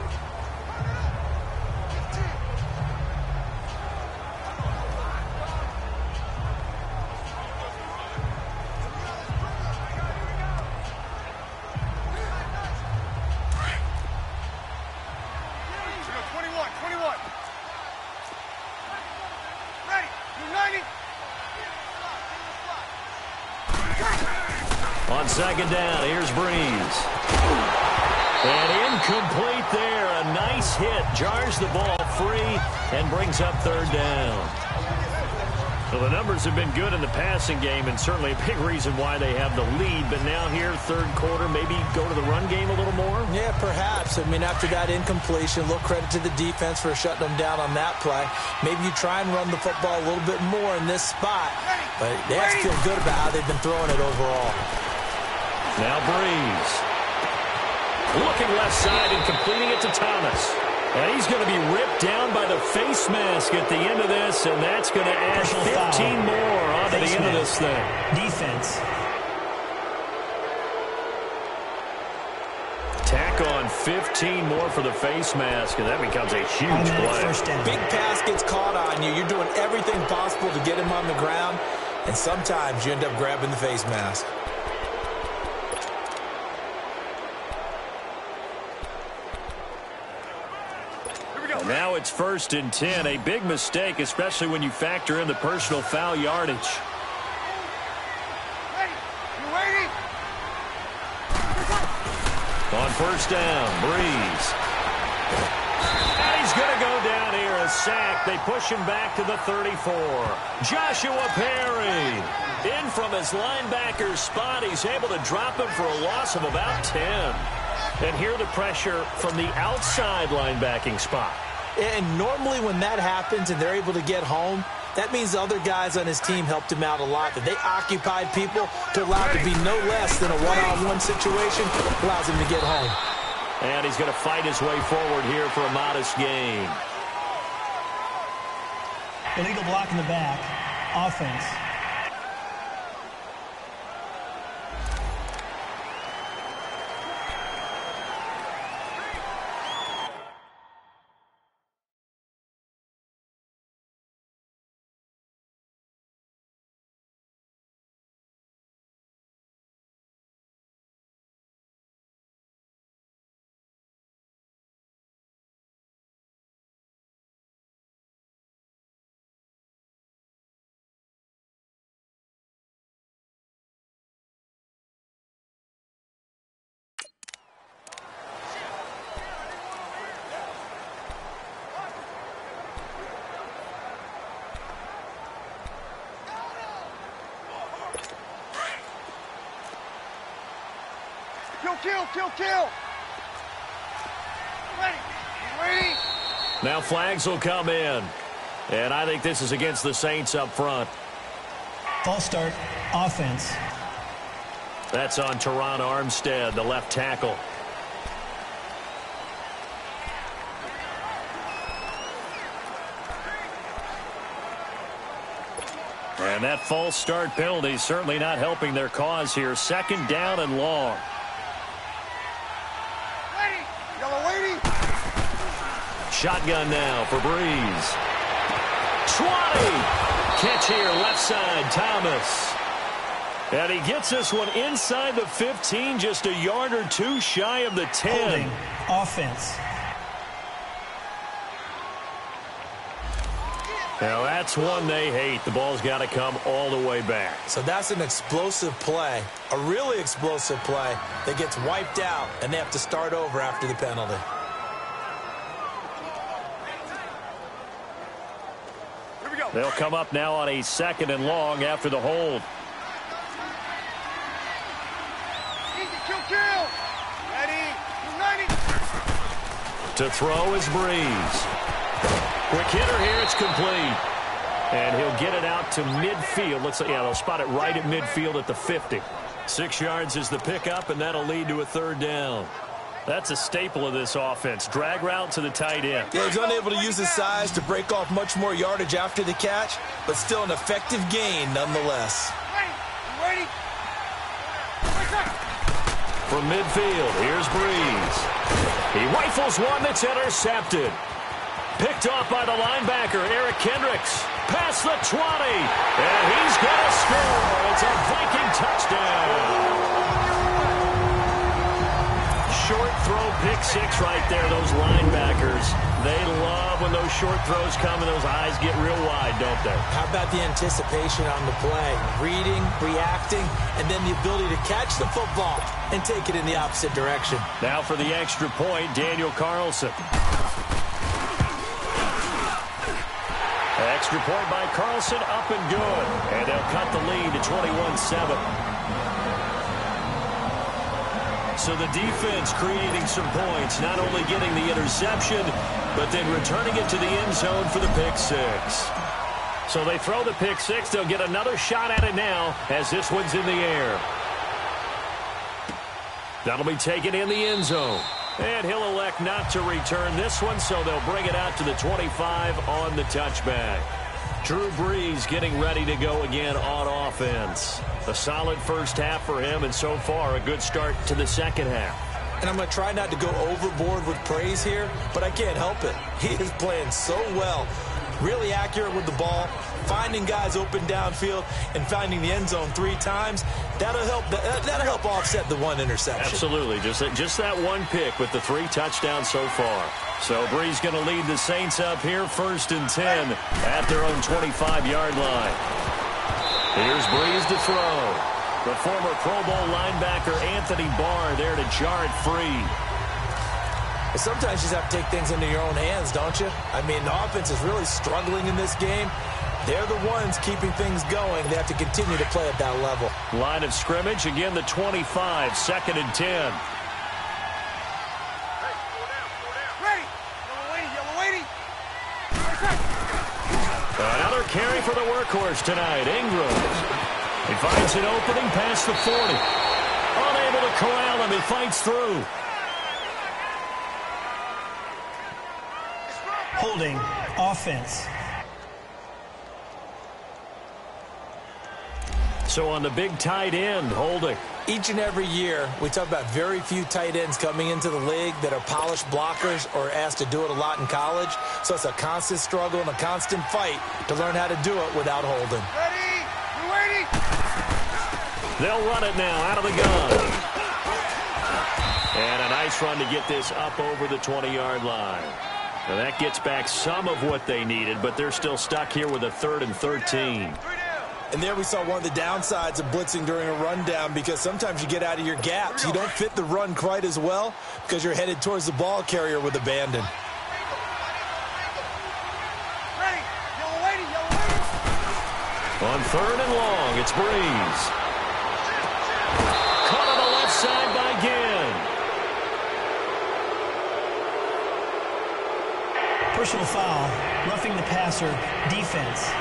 On second down, here's Breeze. And incomplete there. A nice hit. Jars the ball free and brings up third down. Well, the numbers have been good in the passing game and certainly a big reason why they have the lead. But now here, third quarter, maybe go to the run game a little more? Yeah, perhaps. I mean, after that incompletion, a little credit to the defense for shutting them down on that play. Maybe you try and run the football a little bit more in this spot. But they have to feel good about how they've been throwing it overall. Now Breeze. Looking left side and completing it to Thomas. And he's going to be ripped down by the face mask at the end of this, and that's going to add 15 more onto the end of this thing. Defense. Tack on 15 more for the face mask, and that becomes a huge play. First down. Big pass gets caught on you. You're doing everything possible to get him on the ground, and sometimes you end up grabbing the face mask. Now it's 1st and 10. A big mistake, especially when you factor in the personal foul yardage. You waiting? On 1st down, Breeze. And he's going to go down here, a sack. They push him back to the 34. Joshua Perry in from his linebacker spot. He's able to drop him for a loss of about 10. And here the pressure from the outside linebacking spot. And normally when that happens and they're able to get home, that means the other guys on his team helped him out a lot. That they occupied people to allow it to be no less than a one-on-one situation allows him to get home. And he's going to fight his way forward here for a modest gain. Illegal block in the back. Offense. Kill. Ready. Now flags will come in. And I think this is against the Saints up front. False start. Offense. That's on Teron Armstead, the left tackle. And that false start penalty is certainly not helping their cause here. 2nd down and long. Shotgun now for Breeze. 20. Catch here, left side, Thomas. And he gets this one inside the 15, just a yard or two shy of the 10. Holding. Offense. Now that's one they hate. The ball's got to come all the way back. So that's an explosive play, a really explosive play that gets wiped out, and they have to start over after the penalty. They'll come up now on a 2nd and long after the hold. Kill. Ready. To throw is Breeze. Quick hitter here. It's complete. And he'll get it out to midfield. Looks like, yeah, they'll spot it right at midfield at the 50. 6 yards is the pickup, and that'll lead to a 3rd down. That's a staple of this offense. Drag route to the tight end. Yeah, he's unable to use his size to break off much more yardage after the catch, but still an effective gain nonetheless. Ready. From midfield, here's Breeze. He rifles one that's intercepted. Picked off by the linebacker, Eric Kendricks. Past the 20. And he's going to score. It's a Viking touchdown. Short throw pick six right there, those linebackers. They love when those short throws come and those eyes get real wide, don't they? How about the anticipation on the play? Reading, reacting, and then the ability to catch the football and take it in the opposite direction. Now for the extra point, Daniel Carlson. Extra point by Carlson, up and good. And they'll cut the lead to 21-7. So the defense creating some points, not only getting the interception, but then returning it to the end zone for the pick six. So they throw the pick six. They'll get another shot at it now as this one's in the air. That'll be taken in the end zone. And he'll elect not to return this one, so they'll bring it out to the 25 on the touchback. Drew Brees getting ready to go again on offense. A solid first half for him, and so far a good start to the second half. And I'm going to try not to go overboard with praise here, but I can't help it. He is playing so well. Really accurate with the ball, finding guys open downfield, and finding the end zone 3 times. That'll help offset the one interception. Absolutely. Just that one pick with the 3 touchdowns so far. So Brees going to lead the Saints up here, 1st and 10 at their own 25-yard line. Here's Brees to throw. The former Pro Bowl linebacker Anthony Barr there to jar it free. Sometimes you just have to take things into your own hands, don't you? I mean, the offense is really struggling in this game. They're the ones keeping things going. They have to continue to play at that level. Line of scrimmage, again the 25, 2nd and 10. Ready. Yellow lady. Another carry for the workhorse tonight, Ingram. He finds an opening past the 40. Unable to corral him, he fights through. Holding. Offense. So on the big tight end, holding. Each and every year, we talk about very few tight ends coming into the league that are polished blockers or asked to do it a lot in college. So it's a constant struggle and a constant fight to learn how to do it without holding. Ready. You ready? They'll run it now out of the gun. And a nice run to get this up over the 20-yard line. Now that gets back some of what they needed, but they're still stuck here with a 3rd and 13. And there we saw one of the downsides of blitzing during a rundown, because sometimes you get out of your gaps. You don't fit the run quite as well because you're headed towards the ball carrier with abandon. Ready. Yellow lady. On 3rd and long, it's Brees. Caught on the left side by Ginn. Personal foul. Roughing the passer. Defense.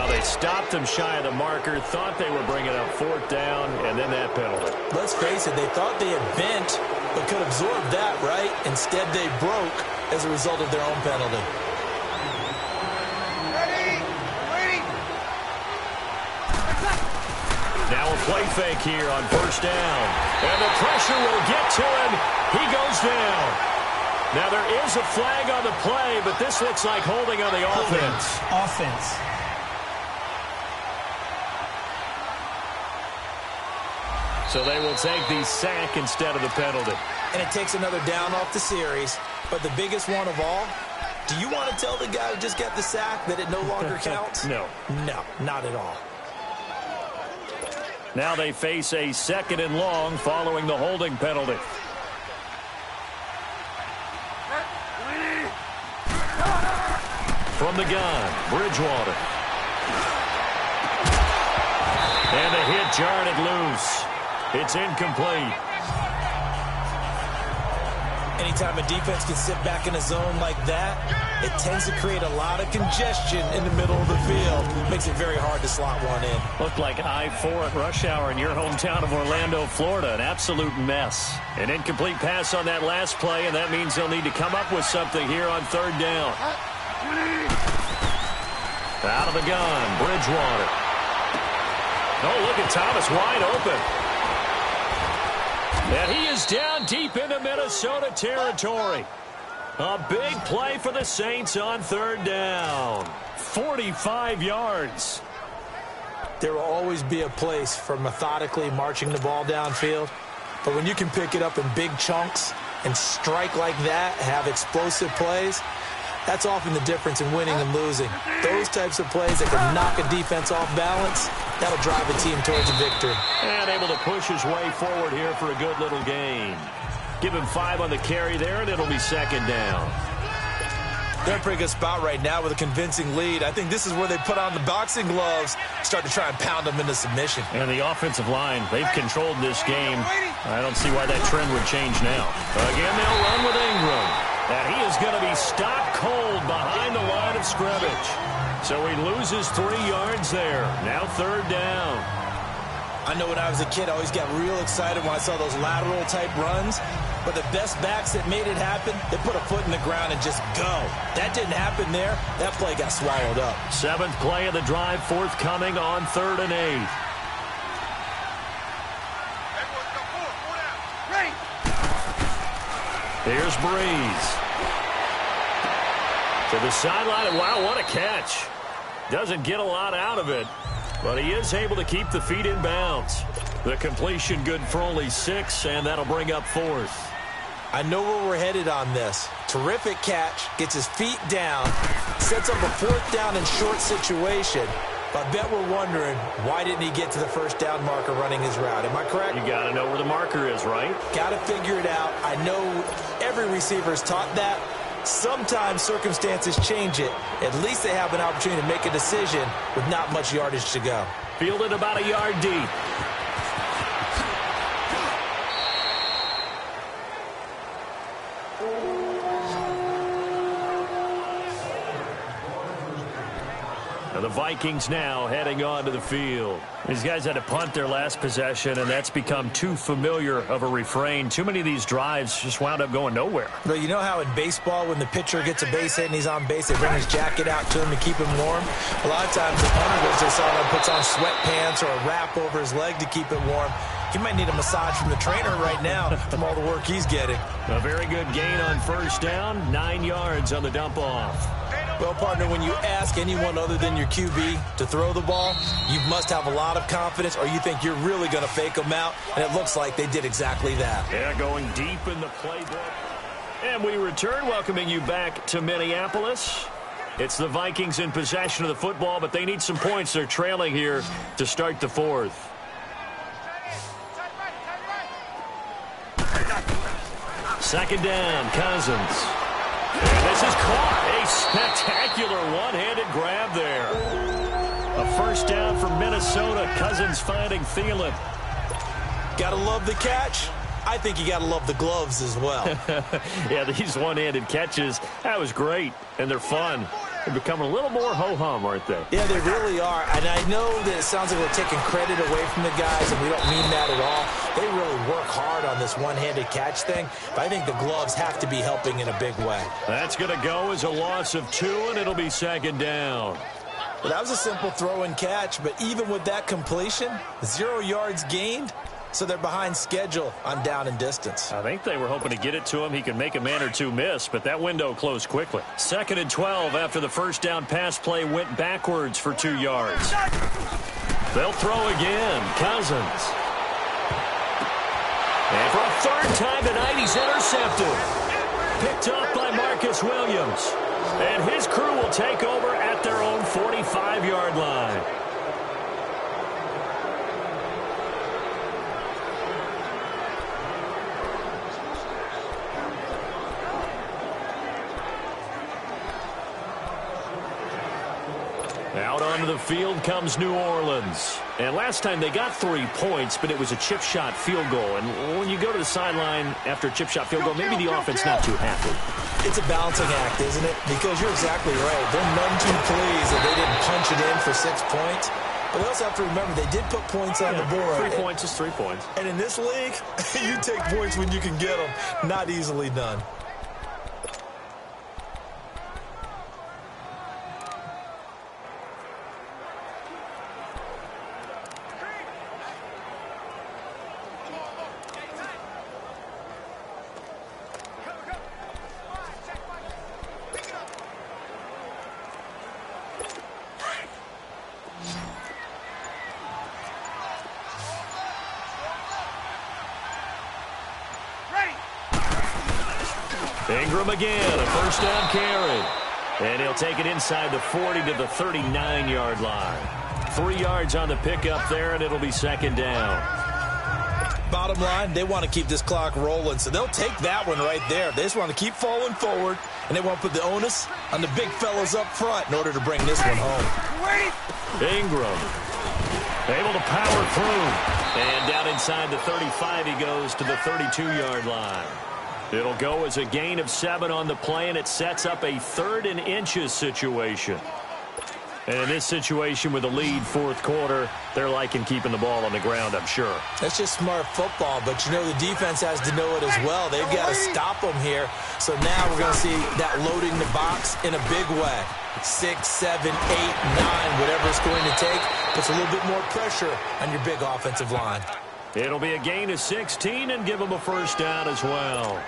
They stopped him shy of the marker, thought they were bringing up 4th down, and then that penalty. Let's face it, they thought they had bent but could absorb that, right? Instead, they broke as a result of their own penalty. Ready. Now a play fake here on 1st down. And the pressure will get to him. He goes down. Now there is a flag on the play, but this looks like holding on the offense. Offense. So they will take the sack instead of the penalty. And it takes another down off the series. But the biggest one of all, do you want to tell the guy who just got the sack that it no longer counts? No. No, not at all. Now they face a 2nd and long following the holding penalty. From the gun, Bridgewater. And the hit jarred it loose. It's incomplete. Anytime a defense can sit back in a zone like that, it tends to create a lot of congestion in the middle of the field. Makes it very hard to slot one in. Looked like I-4 at rush hour in your hometown of Orlando, Florida. An absolute mess. An incomplete pass on that last play, and that means they'll need to come up with something here on 3rd down. Out of the gun, Bridgewater. Oh, look at Thomas wide open. And he is down deep into Minnesota territory. A big play for the Saints on 3rd down. 45 yards. There will always be a place for methodically marching the ball downfield. But when you can pick it up in big chunks and strike like that, have explosive plays, that's often the difference in winning and losing. Those types of plays that can knock a defense off balance, that'll drive a team towards a victory. And able to push his way forward here for a good little gain. Give him 5 on the carry there, and it'll be second down. They're in a pretty good spot right now with a convincing lead. I think this is where they put on the boxing gloves, start to try and pound them into submission. And the offensive line, they've controlled this game. I don't see why that trend would change now. Again, they'll run with Ingram. And he is going to be stopped cold behind the line of scrimmage. So he loses 3 yards there. Now third down. I know when I was a kid, I always got real excited when I saw those lateral-type runs. But the best backs that made it happen, they put a foot in the ground and just go. That didn't happen there. That play got swallowed up. 7th play of the drive, forthcoming on 3rd and 8. Ready. Here's Breeze. To the sideline, and wow, what a catch. Doesn't get a lot out of it, but he is able to keep the feet in bounds. The completion good for only 6, and that'll bring up 4th. I know where we're headed on this. Terrific catch, gets his feet down, sets up a 4th down and short situation. But I bet we're wondering, why didn't he get to the first down marker running his route? Am I correct? You got to know where the marker is, right? Got to figure it out. I know every receiver is taught that. Sometimes circumstances change it. At least they have an opportunity to make a decision with not much yardage to go. Fielded about a yard deep. The Vikings now heading onto the field. These guys had to punt their last possession, and that's become too familiar of a refrain. Too many of these drives just wound up going nowhere. But you know how in baseball, when the pitcher gets a base hit and he's on base, they bring his jacket out to him to keep him warm? A lot of times the punter goes to the sideline, puts on sweatpants or a wrap over his leg to keep it warm. He might need a massage from the trainer right now from all the work he's getting. A very good gain on first down, 9 yards on the dump off. Well, partner, when you ask anyone other than your QB to throw the ball, you must have a lot of confidence or you think you're really going to fake them out, and it looks like they did exactly that. Yeah, going deep in the playbook. And we return, welcoming you back to Minneapolis. It's the Vikings in possession of the football, but they need some points. They're trailing here to start the 4th. Second down, Cousins. And this is caught. A spectacular one-handed grab there. A first down for Minnesota. Cousins finding Thielen. Gotta love the catch. I think you gotta love the gloves as well. Yeah, these one-handed catches, that was great. And they're fun. They're becoming a little more ho-hum, aren't they? Yeah, they really are. And I know that it sounds like we're taking credit away from the guys, and we don't mean that at all. They really work hard on this one-handed catch thing, but I think the gloves have to be helping in a big way. That's going to go as a loss of 2, and it'll be second down. Well, that was a simple throw and catch, but even with that completion, 0 yards gained, so they're behind schedule on down and distance. I think they were hoping to get it to him. He could make a man or two miss, but that window closed quickly. 2nd and 12 after the first down pass play went backwards for 2 yards. They'll throw again. Cousins. And for a 3rd time tonight, he's intercepted. Picked off by Marcus Williams. And his crew will take over at their own 45-yard line. Out onto the field comes New Orleans. And last time they got 3 points, but it was a chip shot field goal. And when you go to the sideline after a chip shot field goal, maybe the offense not too happy. It's a balancing act, isn't it? Because you're exactly right. They're none too pleased that they didn't punch it in for 6 points. But they also have to remember they did put points on the board. 3 points is 3 points. And in this league, you take points when you can get them. Not easily done. Ingram again, a first down carry. And he'll take it inside the 40 to the 39-yard line. 3 yards on the pickup there, and it'll be second down. Bottom line, they want to keep this clock rolling, so they'll take that one right there. They just want to keep falling forward, and they want to put the onus on the big fellows up front in order to bring this one home. Ingram able to power through. And down inside the 35, he goes to the 32-yard line. It'll go as a gain of 7 on the play, and it sets up a 3rd and inches situation. And in this situation with a lead fourth quarter, they're liking keeping the ball on the ground, I'm sure. That's just smart football, but you know the defense has to know it as well. They've got to stop them here. So now we're going to see that loading the box in a big way. 6, 7, 8, 9, whatever it's going to take, puts a little bit more pressure on your big offensive line. It'll be a gain of 16 and give them a first down as well.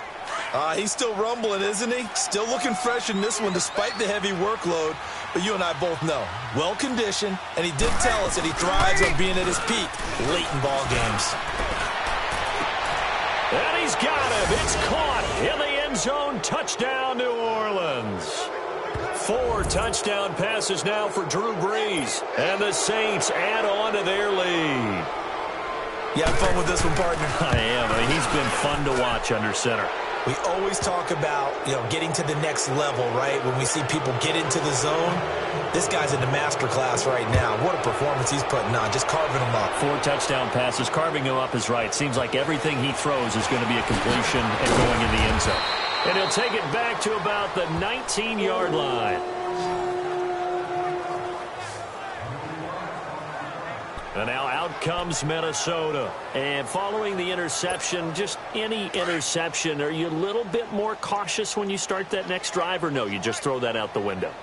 He's still rumbling, isn't he? Still looking fresh in this one despite the heavy workload. But you and I both know, well-conditioned, and he did tell us that he thrives on being at his peak late in ball games. And he's got him. It's caught in the end zone. Touchdown, New Orleans. 4 touchdown passes now for Drew Brees. And the Saints add on to their lead. You have fun with this one, partner? I am. I mean, he's been fun to watch under center. We always talk about, getting to the next level, right? When we see people get into the zone, this guy's in the master class right now. What a performance he's putting on, just carving them up. 4 touchdown passes, carving him up is right. Seems like everything he throws is going to be a completion and going in the end zone. And he'll take it back to about the 19-yard line. And now out comes Minnesota. And following the interception, just any interception, are you a little bit more cautious when you start that next drive, or no, you just throw that out the window?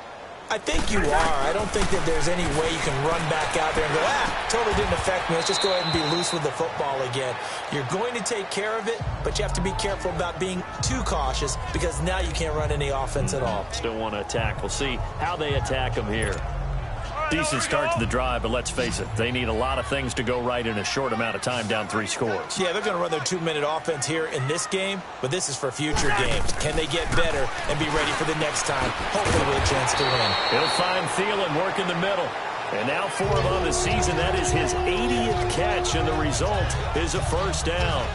I think you are. I don't think that there's any way you can run back out there and go, totally didn't affect me. Let's just go ahead and be loose with the football again. You're going to take care of it, but you have to be careful about being too cautious because now you can't run any offense at all. Still want to attack. We'll see how they attack them here. Decent start to the drive, but let's face it, they need a lot of things to go right in a short amount of time, down 3 scores. Yeah, they're going to run their 2-minute offense here in this game, but this is for future games. Can they get better and be ready for the next time? Hopefully with a chance to win. He'll find Thielen work in the middle. And now 4 on the season. That is his 80th catch, and the result is a first down.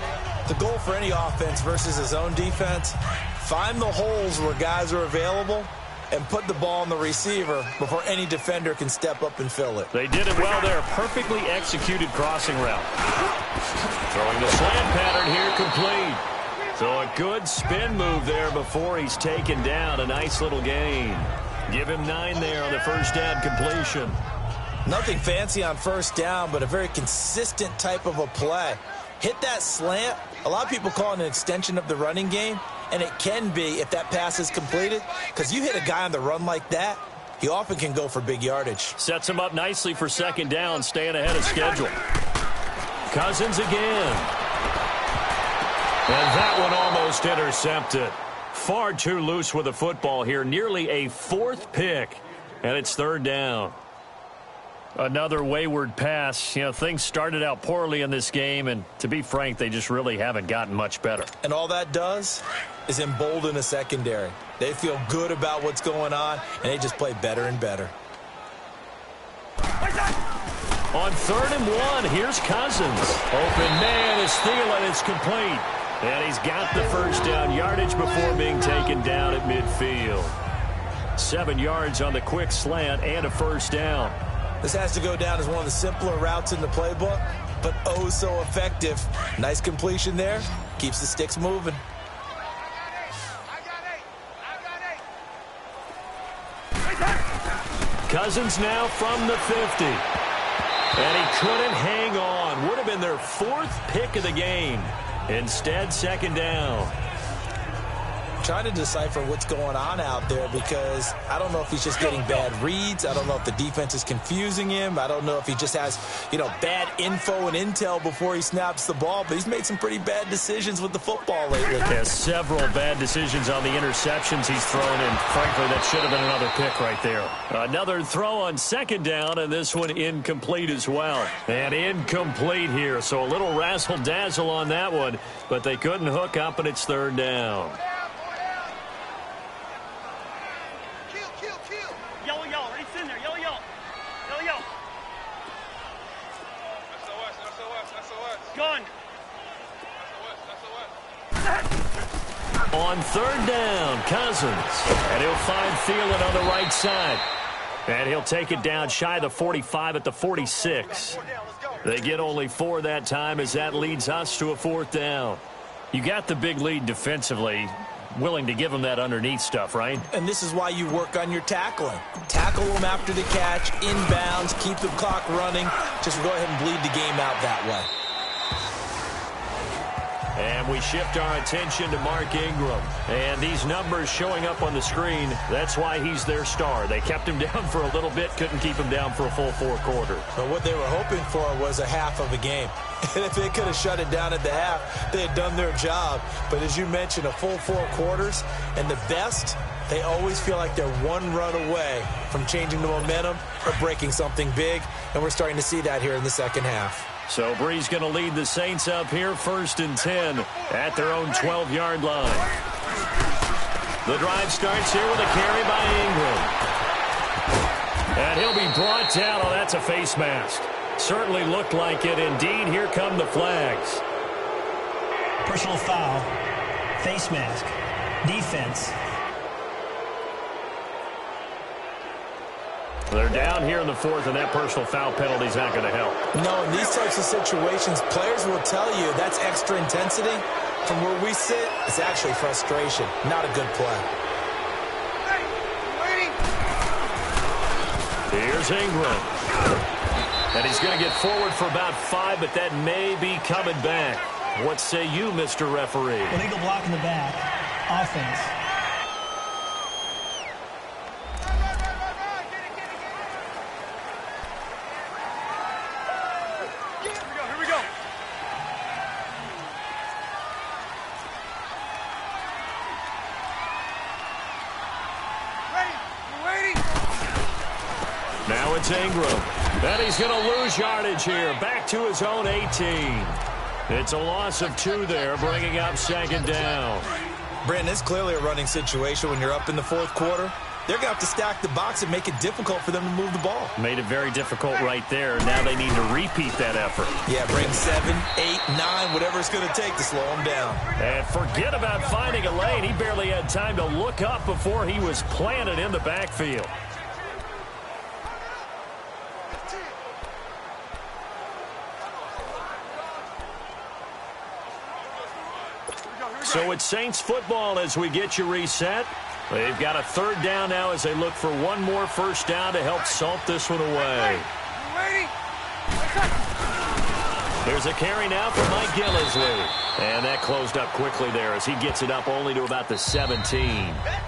The goal for any offense versus his own defense, find the holes where guys are available and put the ball on the receiver before any defender can step up and fill it. They did it well there. Perfectly executed crossing route. Throwing the slant pattern here complete. So a good spin move there before he's taken down. A nice little gain. Give him 9 there on the first down completion. Nothing fancy on first down, but a very consistent type of a play. Hit that slant. A lot of people call it an extension of the running game, and it can be if that pass is completed, because you hit a guy on the run like that, he often can go for big yardage. Sets him up nicely for second down, staying ahead of schedule. Cousins again. And that one almost intercepted. Far too loose with the football here. Nearly a 4th pick, and it's third down. Another wayward pass. Things started out poorly in this game, and to be frank, they just really haven't gotten much better. And all that does is embolden a secondary. They feel good about what's going on, and they just play better and better. On 3rd and 1, here's Cousins. Open man is Thielen. It's complete. And he's got the first down yardage before being taken down at midfield. 7 yards on the quick slant and a first down. This has to go down as one of the simpler routes in the playbook, but oh so effective. Nice completion there. Keeps the sticks moving. Cousins now from the 50. And he couldn't hang on. Would have been their 4th pick of the game. Instead, second down. Trying to decipher what's going on out there because I don't know if he's just getting bad reads. I don't know if the defense is confusing him. I don't know if he just has, bad info and intel before he snaps the ball. But he's made some pretty bad decisions with the football lately. Yeah, several bad decisions on the interceptions he's thrown, and frankly, that should have been another pick right there. Another throw on second down, and this one incomplete as well. And incomplete here, so a little razzle-dazzle on that one, but they couldn't hook up, and it's third down. On third down, Cousins. And he'll find Thielen on the right side. And he'll take it down shy of the 45 at the 46. They get only 4 that time as that leads us to a 4th down. You got the big lead defensively. Willing to give them that underneath stuff, right? And this is why you work on your tackling. Tackle them after the catch, inbounds, keep the clock running. Just go ahead and bleed the game out that way. And we shift our attention to Mark Ingram. And these numbers showing up on the screen, that's why he's their star. They kept him down for a little bit, couldn't keep him down for a full 4 quarters. But what they were hoping for was a half of a game. And if they could have shut it down at the half, they had done their job. But as you mentioned, a full 4 quarters, and the best, they always feel like they're one run away from changing the momentum or breaking something big. And we're starting to see that here in the second half. So Bree's going to lead the Saints up here 1st and 10 at their own 12-yard line. The drive starts here with a carry by Ingram. And he'll be brought down. Oh, that's a face mask. Certainly looked like it. Indeed, here come the flags. Personal foul. Face mask. Defense. They're down here in the 4th, and that personal foul penalty is not going to help. No, in these types of situations, players will tell you that's extra intensity. From where we sit, it's actually frustration. Not a good play. Here's Ingram. And he's going to get forward for about 5, but that may be coming back. What say you, Mr. Referee? Illegal block in the back. Offense. Now it's Ingram. And he's going to lose yardage here. Back to his own 18. It's a loss of 2 there, bringing up 2nd down. Brandon, it's clearly a running situation when you're up in the 4th quarter. They're going to have to stack the box and make it difficult for them to move the ball. Made it very difficult right there. Now they need to repeat that effort. Yeah, bring 7, 8, 9, whatever it's going to take to slow them down. And forget about finding a lane. He barely had time to look up before he was planted in the backfield. So it's Saints football as we get you reset. They've got a 3rd down now as they look for one more 1st down to help salt this one away. There's a carry now for Mike Gillislee. And that closed up quickly there as he gets it up only to about the 17.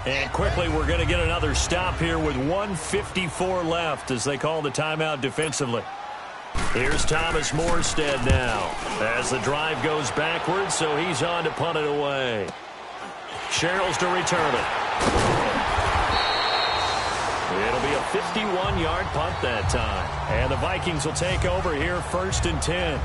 And quickly we're going to get another stop here with 1:54 left as they call the timeout defensively. Here's Thomas Morstead now as the drive goes backwards, so he's on to punt it away. Sherrills to return it. It'll be a 51-yard punt that time. And the Vikings will take over here 1st and 10.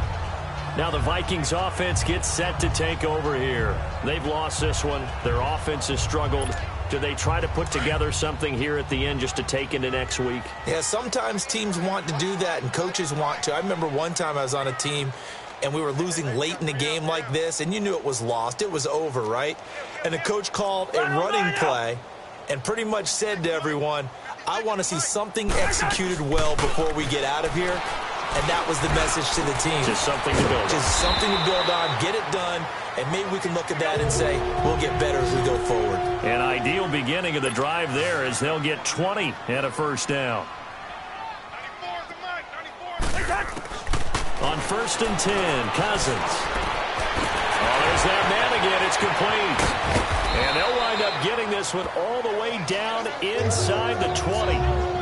Now the Vikings offense gets set to take over here. They've lost this one. Their offense has struggled. Do they try to put together something here at the end just to take into next week? Yeah, sometimes teams want to do that and coaches want to. I remember one time I was on a team and we were losing late in the game like this, and you knew it was lost. It was over, right? And the coach called a running play and pretty much said to everyone, I want to see something executed well before we get out of here. And that was the message to the team. Just something to build on. Just something to build on, get it done, and maybe we can look at that and say, we'll get better as we go forward. An ideal beginning of the drive there as they'll get 20 and a 1st down. On 1st and 10, Cousins. Oh, there's that man again. It's complete. And they'll wind up getting this one all the way down inside the 20.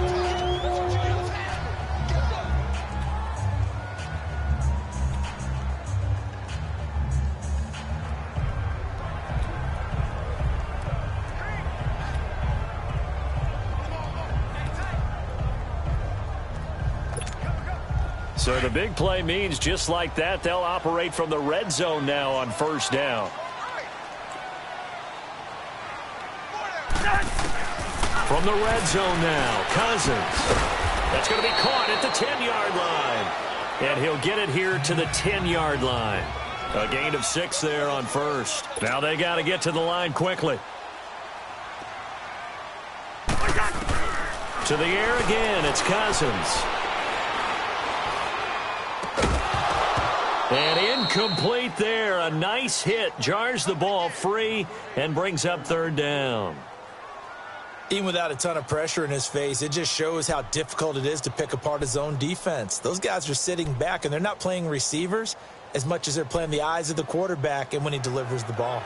So the big play means just like that, they'll operate from the red zone now on 1st down. From the red zone now, Cousins. That's going to be caught at the 10-yard line. And he'll get it here to the 10-yard line. A gain of 6 there on first. Now they got to get to the line quickly. To the air again, it's Cousins. And incomplete there. A nice hit. Jars the ball free and brings up third down. Even without a ton of pressure in his face, it just shows how difficult it is to pick apart his own defense. Those guys are sitting back, and they're not playing receivers as much as they're playing the eyes of the quarterback and when he delivers the ball.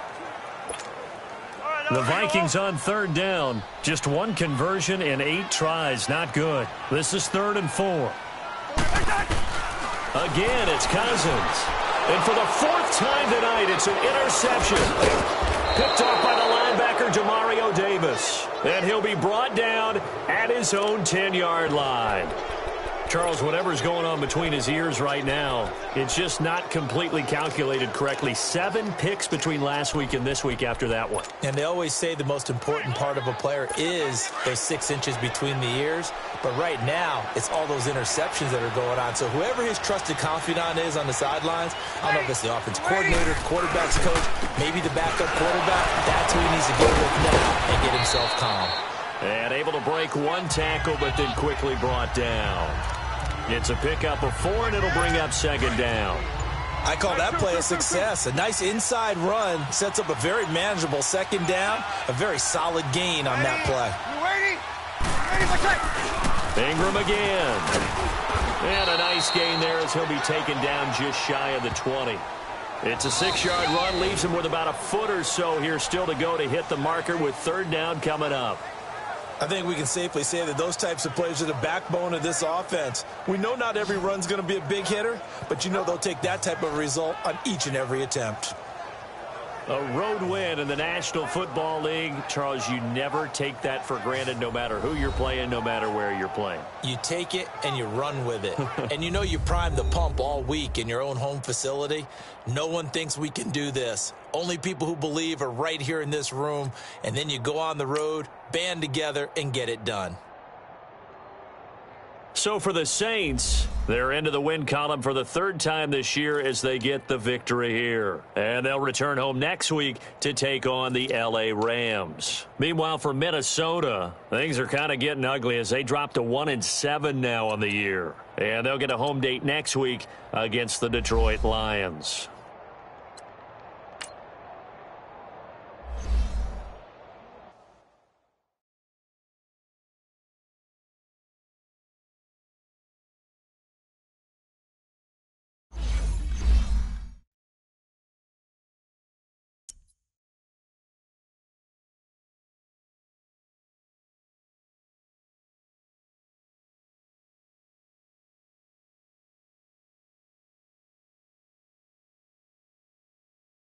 The Vikings on third down. Just one conversion in 8 tries. Not good. This is 3rd and 4. Again, it's Cousins. And for the 4th time tonight, it's an interception. Picked off by the linebacker, Demario Davis. And he'll be brought down at his own 10-yard line. Charles, whatever's going on between his ears right now, it's just not completely calculated correctly. 7 picks between last week and this week after that one. And they always say the most important part of a player is those 6 inches between the ears. But right now, it's all those interceptions that are going on. So whoever his trusted confidant is on the sidelines, I don't know if it's the offense coordinator, quarterback's coach, maybe the backup quarterback, that's who he needs to go with now and get himself calm. And able to break 1 tackle, but then quickly brought down. It's a pickup of 4, and it'll bring up 2nd down. I call that play a success. A nice inside run sets up a very manageable 2nd down. A very solid gain on that play. You ready? Ready, my check. Ingram again. And a nice gain there as he'll be taken down just shy of the 20. It's a 6-yard run, leaves him with about a foot or so here still to go to hit the marker with 3rd down coming up. I think we can safely say that those types of plays are the backbone of this offense. We know not every run's going to be a big hitter, but you know they'll take that type of result on each and every attempt. A road win in the National Football League. Charles, you never take that for granted no matter who you're playing, no matter where you're playing. You take it and you run with it. And you know you primed the pump all week in your own home facility. No one thinks we can do this. Only people who believe are right here in this room. And then you go on the road, band together, and get it done. So for the Saints, they're into the win column for the 3rd time this year as they get the victory here. And they'll return home next week to take on the L.A. Rams. Meanwhile, for Minnesota, things are kind of getting ugly as they drop to 1-7 now on the year. And they'll get a home date next week against the Detroit Lions.